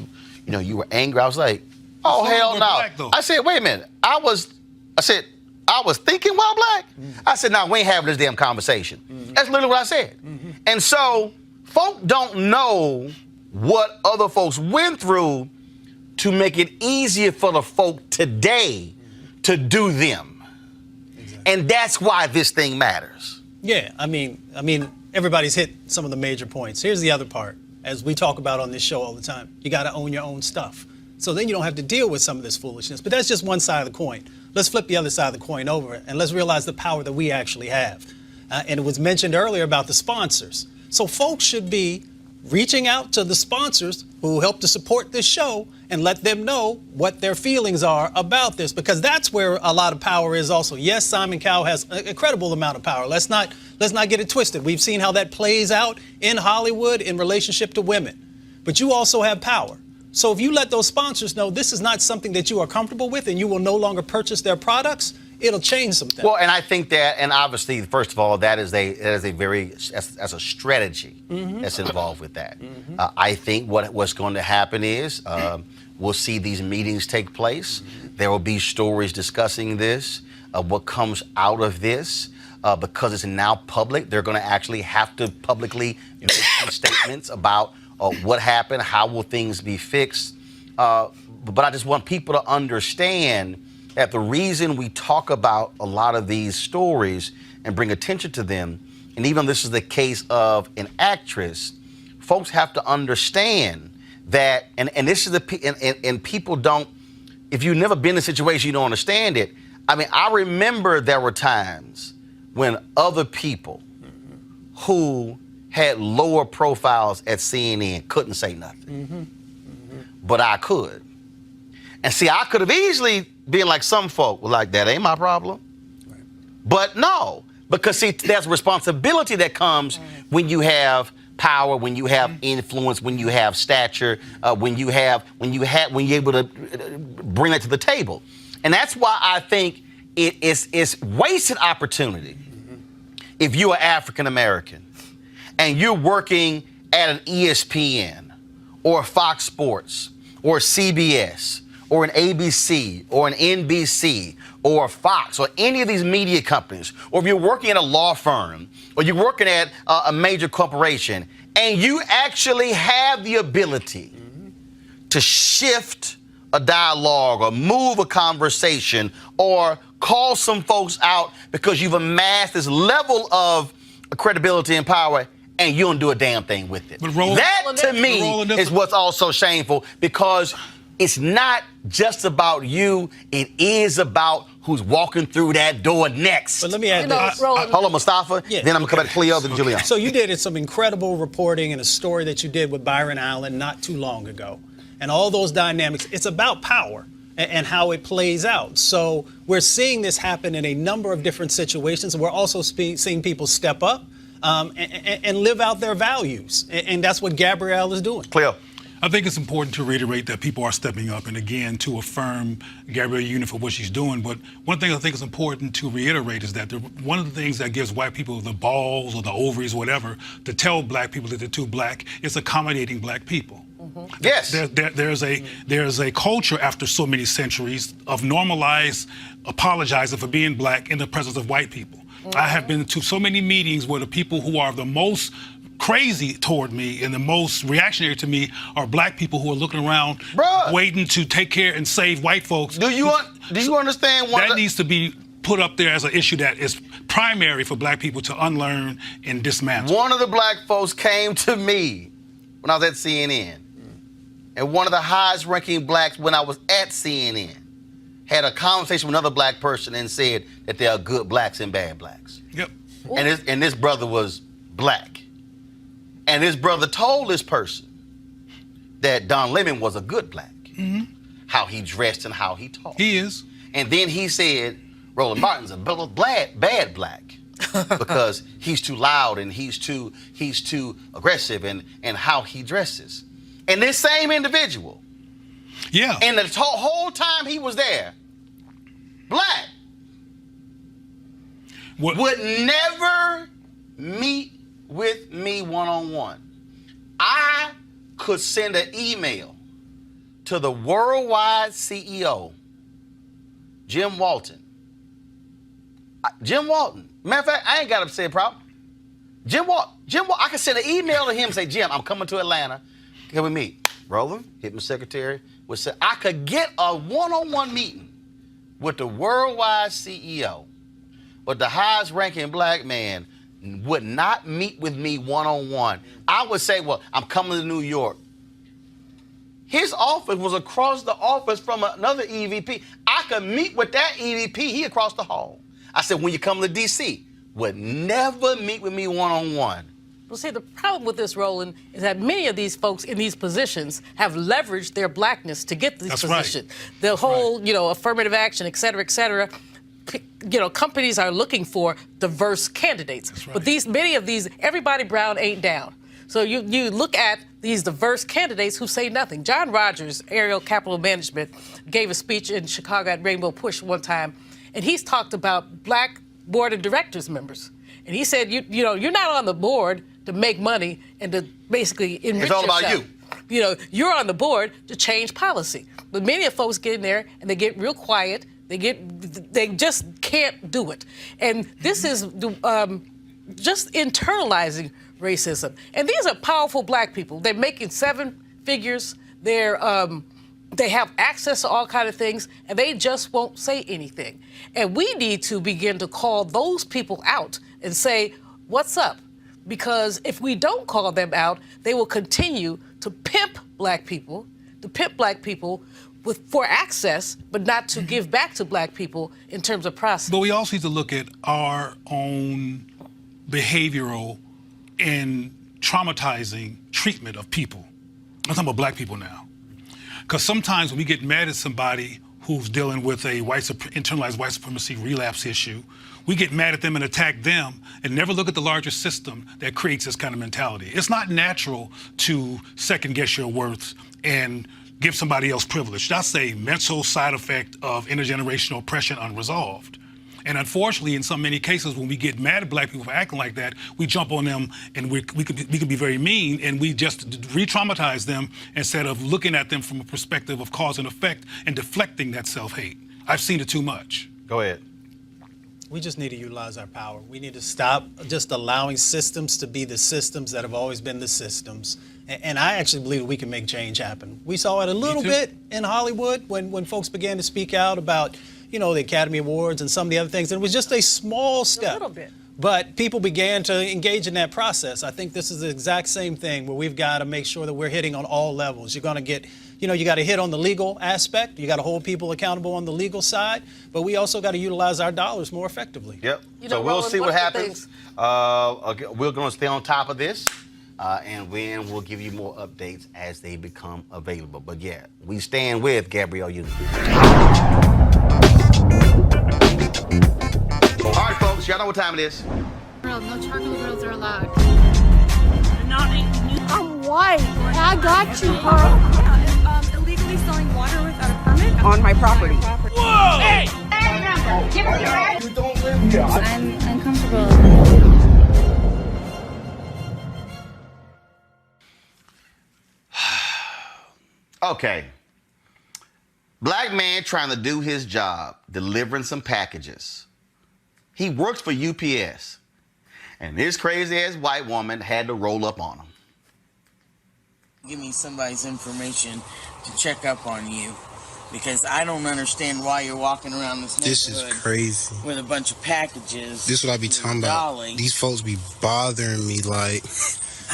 you were angry. I was like, oh, hell no. I said, wait a minute. I was thinking while black. I said, no, we ain't having this damn conversation. That's literally what I said. And so folk don't know what other folks went through to make it easier for the folk today to do them. Exactly. And that's why this thing matters. Yeah, I mean, everybody's hit some of the major points. Here's the other part. As we talk about on this show all the time, you got to own your own stuff. So then you don't have to deal with some of this foolishness. But that's just one side of the coin. Let's flip the other side of the coin over and let's realize the power that we actually have. And it was mentioned earlier about the sponsors. So folks should be reaching out to the sponsors who help to support this show and let them know what their feelings are about this, because that's where a lot of power is also. Yes, Simon Cowell has an incredible amount of power. Let's not get it twisted. We've seen how that plays out in Hollywood in relationship to women. But you also have power. So if you let those sponsors know this is not something that you are comfortable with and you will no longer purchase their products, it'll change some things. Well, and I think that, and obviously, first of all, that is a strategy that's involved with that. I think what's going to happen is we'll see these meetings take place. There will be stories discussing this, what comes out of this. Because it's now public, they're going to actually have to publicly make some statements about what happened, how will things be fixed. But I just want people to understand that the reason we talk about a lot of these stories and bring attention to them, and even this is the case of an actress, folks have to understand that, and this is and people don't, if you've never been in a situation, you don't understand it. I mean, I remember there were times when other people who had lower profiles at CNN couldn't say nothing. But I could. And see, I could have easily been like some folk, like, that ain't my problem. Right. But no, because see, there's responsibility that comes when you have power, when you have influence, when you have stature, when you're able to bring that to the table. And that's why I think it's wasted opportunity if you're African American and you're working at an ESPN or Fox Sports or CBS or an ABC or an NBC or Fox or any of these media companies, or if you're working at a law firm or you're working at a major corporation and you actually have the ability to shift a dialogue or move a conversation or call some folks out because you've amassed this level of credibility and power, and you don't do a damn thing with it. That, to me, is what's also shameful, because it's not just about you. It is about who's walking through that door next. But let me add this. Hold on, Mustafa. Yeah. Then I'm going to come back to Cleo, then Julian. So you did some incredible reporting and a story that you did with Byron Allen not too long ago. And all those dynamics, it's about power and how it plays out. So we're seeing this happen in a number of different situations. We're also seeing people step up and live out their values. And that's what Gabrielle is doing. Cleo. I think it's important to reiterate that people are stepping up, and again, to affirm Gabrielle Union for what she's doing. But one thing I think is important to reiterate is that one of the things that gives white people the balls or the ovaries or whatever to tell black people that they're too black is accommodating black people. Yes. There's a culture after so many centuries of normalized apologizing for being black in the presence of white people. I have been to so many meetings where the people who are the most crazy toward me and the most reactionary to me are black people who are looking around, waiting to take care and save white folks. Do you understand that needs to be put up there as an issue that is primary for black people to unlearn and dismantle? One of the black folks came to me when I was at CNN, and one of the highest ranking blacks when I was at CNN had a conversation with another black person and said that there are good blacks and bad blacks. Yep. And this brother was black. And this brother told this person that Don Lemon was a good black. How he dressed and how he talked. He is. And then he said Roland Martin's a bad black because he's too loud and he's too aggressive and how he dresses. And this same individual, and the whole time he was there, black, would never meet with me one-on-one. I could send an email to the worldwide CEO, Jim Walton. Matter of fact, I ain't got a say problem. Jim Walton, I could send an email to him and say, Jim, I'm coming to Atlanta. Can we meet? Roland, hit my secretary. I could get a one-on-one meeting with the worldwide CEO, but the highest ranking black man would not meet with me one-on-one. I would say, well, I'm coming to New York. His office was across the office from another EVP. I could meet with that EVP, he across the hall. I said, when you come to D.C., would never meet with me one-on-one. Well, see, the problem with this, Roland, is that many of these folks in these positions have leveraged their blackness to get these positions. Right. The whole, affirmative action, et cetera, companies are looking for diverse candidates. Right. But many of these, everybody brown ain't down. So you look at these diverse candidates who say nothing. John Rogers, Ariel Capital Management, gave a speech in Chicago at Rainbow Push one time, and he's talked about black board of directors members. And he said, you're not on the board to make money and to basically enrich yourself. It's all about you. You're on the board to change policy. But many of folks get in there and they get real quiet. They just can't do it. And this is just internalizing racism. And these are powerful black people. They're making 7 figures. They have access to all kinds of things, and they just won't say anything. And we need to begin to call those people out and say, what's up? Because if we don't call them out, they will continue to pimp black people, for access, but not to give back to black people in terms of process. But we also need to look at our own behavioral and traumatizing treatment of people. I'm talking about black people now. Because sometimes when we get mad at somebody who's dealing with a internalized white supremacy relapse issue, we get mad at them and attack them and never look at the larger system that creates this kind of mentality. It's not natural to second guess your worth and give somebody else privilege. That's a mental side effect of intergenerational oppression unresolved. And unfortunately, in so many cases, when we get mad at black people for acting like that, we jump on them and we can be very mean, and we just re-traumatize them instead of looking at them from a perspective of cause and effect and deflecting that self-hate. I've seen it too much. Go ahead. We just need to utilize our power. We need to stop just allowing systems to be the systems that have always been the systems. And I actually believe we can make change happen. We saw it a little bit in Hollywood when folks began to speak out about, you know, the Academy Awards and some of the other things. And it was just a small step. A little bit. But people began to engage in that process. I think this is the exact same thing where we've got to make sure that we're hitting on all levels. You're going to get, you know, you got to hit on the legal aspect. You got to hold people accountable on the legal side. But we also got to utilize our dollars more effectively. Yep. You So know, we'll Roland, see what one of the happens. We're going to stay on top of this. And then we'll give you more updates as they become available. But yeah, we stand with Gabrielle Union. All right, folks, y'all know what time it is. Girl, no charcoal girls are allowed. I'm white. I got you, huh? Illegally selling water without a permit On my property. Whoa! Hey! Give us your ID. You don't live here. I'm uncomfortable. Okay. Black man trying to do his job, delivering some packages. He works for UPS. And this crazy-ass white woman had to roll up on him. Give me somebody's information to check up on you, because I don't understand why you're walking around this neighborhood. This is crazy. With a bunch of packages. This is what I be talking about. These folks be bothering me like.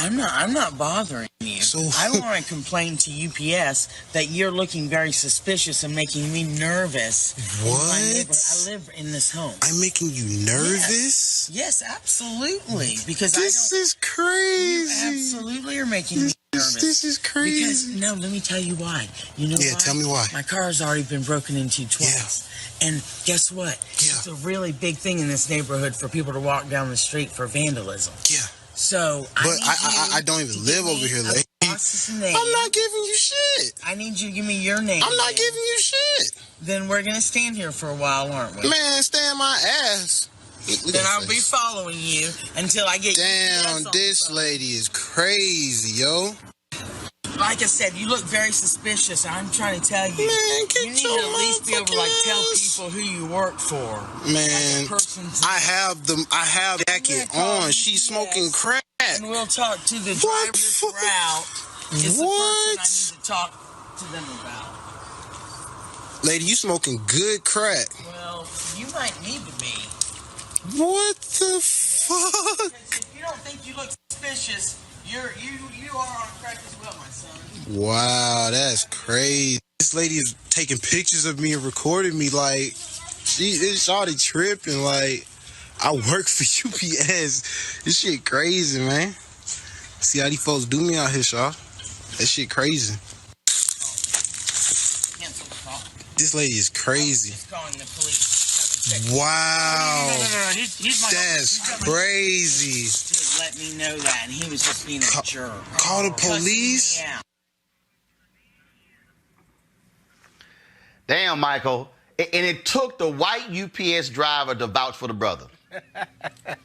I'm not bothering you. So I want to complain to UPS that you're looking very suspicious and making me nervous. What? I live in this home. I'm making you nervous? Yes, absolutely. Because this is crazy. You absolutely are making me nervous. This is crazy. Because, no, let me tell you why. You know why? Tell me why. My car has already been broken into twice. Yeah. And guess what? Yeah. It's a really big thing in this neighborhood for people to walk down the street for vandalism. Yeah. So, I don't even live over here, lady. I'm not giving you shit. I need you to give me your name. I'm not giving you shit. Then we're going to stand here for a while, aren't we? Man, stand my ass. Then I'll be following you until I get Damn, this lady is crazy, yo. Like I said, you look very suspicious. I'm trying to tell you. Man, you need to at least be able to tell people who you work for. Man, I have the jacket on. She's smoking crack. And we'll talk to the driver this route. Is the person I need to talk to them about. Lady, you smoking good crack. Well, you might need to be. What the fuck? If you don't think you look suspicious, you are on crack as well, my son. Wow, that's crazy. This lady is taking pictures of me and recording me like it's already tripping. Like, I work for UPS. This shit crazy, man. See how these folks do me out here, y'all. That shit crazy. This lady is crazy. Wow. No. That's crazy. Just let me know that, and he was just being a jerk. Call the police? Damn, Michael. And it took the white UPS driver to vouch for the brother.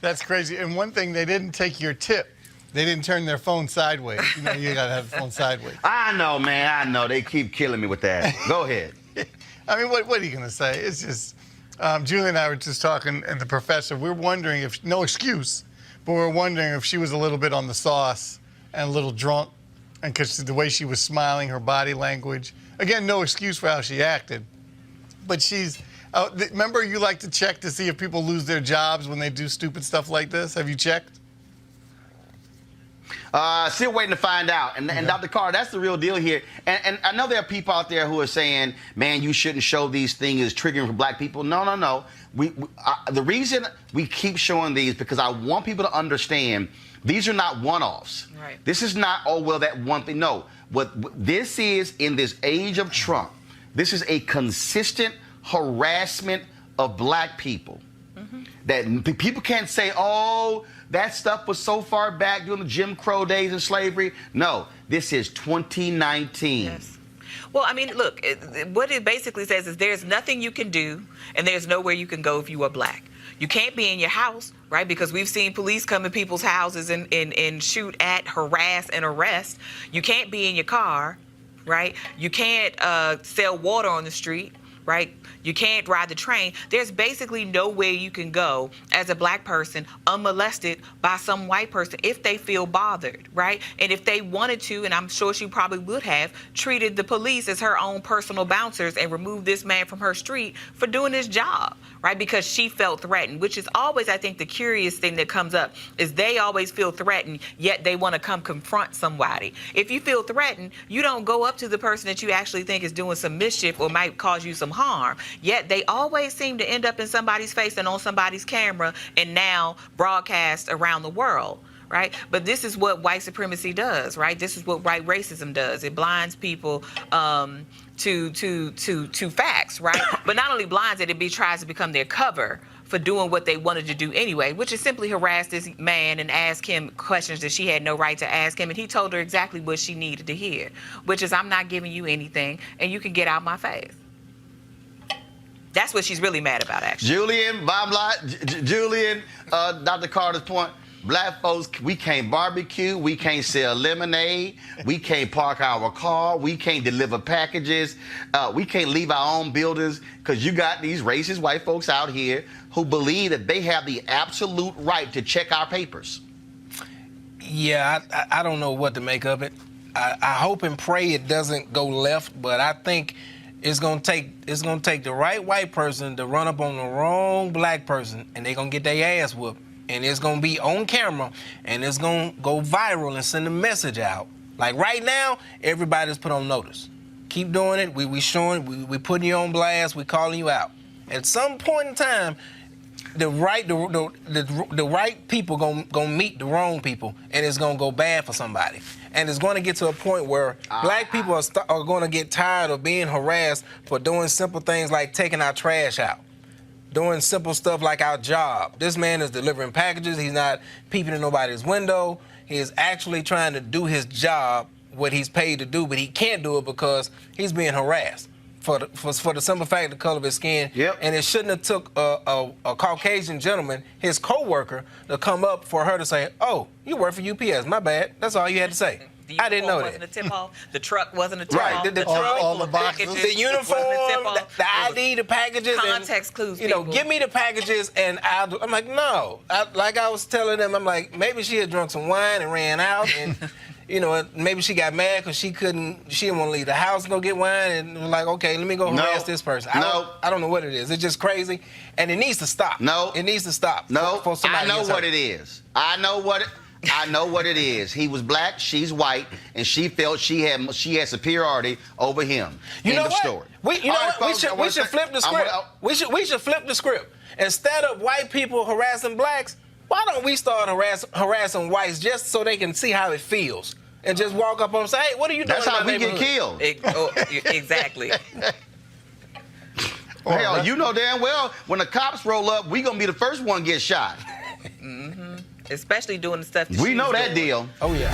That's crazy. And one thing, they didn't take your tip. They didn't turn their phone sideways. You know, you got to have the phone sideways. I know, man. I know. They keep killing me with that. Go ahead. I mean, what are you going to say? It's just, Julie and I were just talking, and the professor, we're wondering if, no excuse, but we're wondering if she was a little bit on the sauce and a little drunk, and because the way she was smiling, her body language. Again, no excuse for how she acted. But she's, remember you like to check to see if people lose their jobs when they do stupid stuff like this? Have you checked? Still waiting to find out. And Dr. Carr, that's the real deal here. And I know there are people out there who are saying, man, you shouldn't show these things as triggering for black people. No. The reason we keep showing these because I want people to understand these are not one-offs. Right. This is not, oh, well, that one thing. No. What this is, in this age of Trump, this is a consistent harassment of black people. That people can't say, oh, that stuff was so far back during the Jim Crow days and slavery. No, this is 2019. Yes. Well, I mean, look, what it basically says is there's nothing you can do and there's nowhere you can go if you are black. You can't be in your house, right? Because we've seen police come in people's houses and shoot at, harass, and arrest. You can't be in your car, right? You can't sell water on the street. right? You can't ride the train. There's basically nowhere you can go as a black person unmolested by some white person if they feel bothered, right? And if they wanted to, and I'm sure she probably would have, treated the police as her own personal bouncers and removed this man from her street for doing his job, right? Because she felt threatened, which is always, I think, the curious thing that comes up is they always feel threatened, yet they want to come confront somebody. If you feel threatened, you don't go up to the person that you actually think is doing some mischief or might cause you some harm. Yet they always seem to end up in somebody's face and on somebody's camera and now broadcast around the world, right? But this is what white supremacy does, right? This is what white racism does. It blinds people to facts, right? But not only blinds it, it tries to become their cover for doing what they wanted to do anyway, which is simply harass this man and ask him questions that she had no right to ask him. And he told her exactly what she needed to hear, which is, I'm not giving you anything and you can get out my face. That's what she's really mad about, actually. Julian, Dr. Carter's point, black folks, we can't barbecue, we can't sell lemonade, we can't park our car, we can't deliver packages, we can't leave our own buildings because you got these racist white folks out here who believe that they have the absolute right to check our papers. Yeah, I don't know what to make of it. I hope and pray it doesn't go left, but I think it's gonna take the right white person to run up on the wrong black person, and they're gonna get their ass whooped, and it's gonna be on camera, and it's gonna go viral and send a message out. Like right now, everybody's put on notice. Keep doing it. We showing, we putting you on blast. We calling you out. At some point in time, the right people gonna meet the wrong people, and it's gonna go bad for somebody. And it's going to get to a point where black people are going to get tired of being harassed for doing simple things like taking our trash out, doing simple stuff like our job. This man is delivering packages. He's not peeping in nobody's window. He is actually trying to do his job, what he's paid to do, but he can't do it because he's being harassed for the simple fact of the color of his skin. Yep. And it shouldn't have took a Caucasian gentleman, his co-worker, to come up for her to say, oh, you work for UPS, my bad. That's all you had to say. I didn't know that. Wasn't a tip-off. The truck wasn't a tip-off. Right, the truck, all the boxes, the uniform, the ID, the packages. Context clues, give me the packages and I'm like, no. Like I was telling them, I'm like, maybe she had drunk some wine and ran out and, maybe she got mad because she didn't want to leave the house and go get wine and was like, okay, let me go harass this person. I don't know what it is. It's just crazy. And it needs to stop. No. It needs to stop. No. For somebody I know what it is. I know what it is. He was black, she's white, and she felt she had superiority over him. You know what? Story. We should flip the script. We should flip the script. Instead of white people harassing blacks, why don't we start harassing whites just so they can see how it feels and just walk up and say, hey, what are you doing? That's how we get killed. Exactly. Hell, you know damn well when the cops roll up, we gonna be the first one get shot. Mm-hmm. Especially doing the stuff that we know that deal. Oh yeah.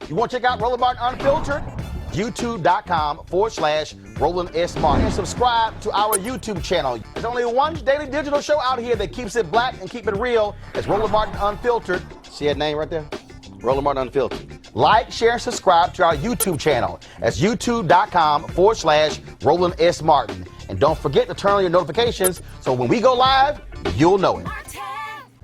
You want to check out Roland Martin Unfiltered? YouTube.com/Roland S. Martin. And subscribe to our YouTube channel. There's only one daily digital show out here that keeps it black and keep it real. It's Roland Martin Unfiltered. See that name right there? Roland Martin Unfiltered. Like, share, and subscribe to our YouTube channel. That's YouTube.com/Roland S. Martin. And don't forget to turn on your notifications so when we go live, you'll know it.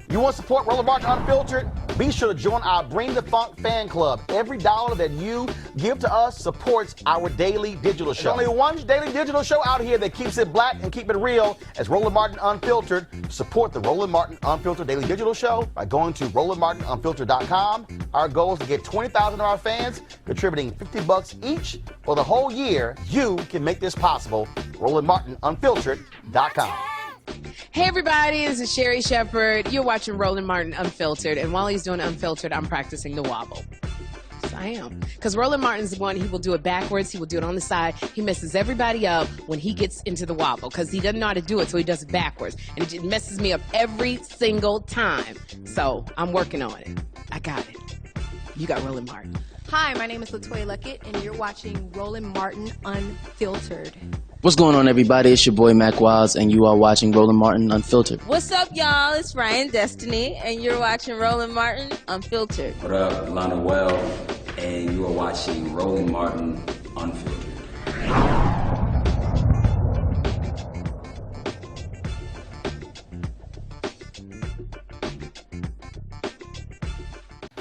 You want to support Roland Martin Unfiltered? Be sure to join our Bring the Funk fan club. Every dollar that you give to us supports our daily digital show. There's only one daily digital show out here that keeps it black and keep it real. It's Roland Martin Unfiltered. Support the Roland Martin Unfiltered daily digital show by going to RolandMartinUnfiltered.com. Our goal is to get 20,000 of our fans contributing $50 each for the whole year. You can make this possible. RolandMartinUnfiltered.com. Hey everybody, this is Sherry Shepherd. You're watching Roland Martin Unfiltered, and while he's doing Unfiltered, I'm practicing the wobble. Yes, I am. Because Roland Martin's the one, he will do it backwards, he will do it on the side. He messes everybody up when he gets into the wobble because he doesn't know how to do it, so he does it backwards. And it messes me up every single time. So I'm working on it. I got it. You got Roland Martin. Hi, my name is LaToya Luckett, and you're watching Roland Martin Unfiltered. What's going on, everybody? It's your boy Mac Wiles, and you are watching Roland Martin Unfiltered. What's up, y'all? It's Ryan Destiny, and you're watching Roland Martin Unfiltered. What up, Lana Well, and you are watching Roland Martin Unfiltered.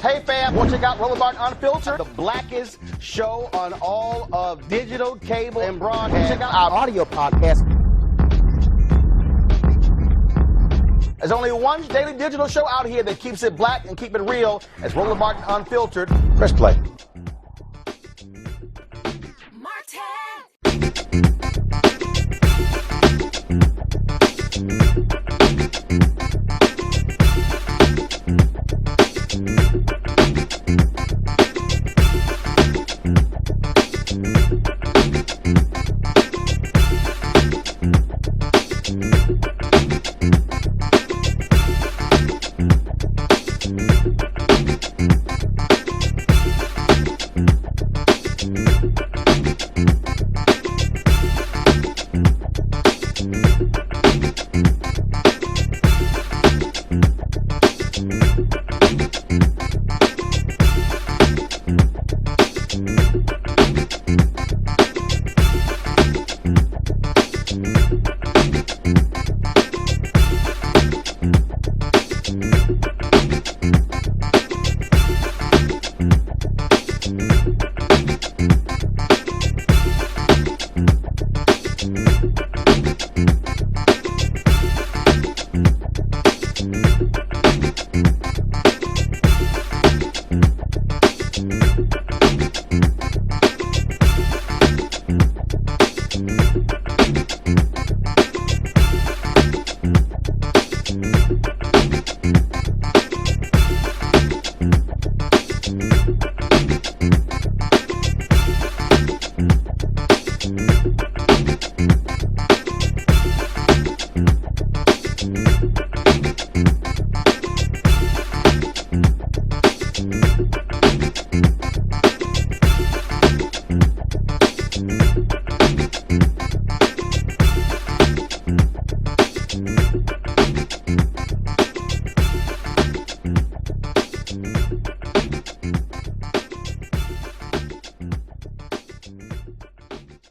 Hey fam, want to check out Roland Martin Unfiltered, the blackest show on all of digital, cable, and broadcast. Check out our audio podcast. There's only one daily digital show out here that keeps it black and keep it real. It's Roland Martin Unfiltered. Press play. Martin.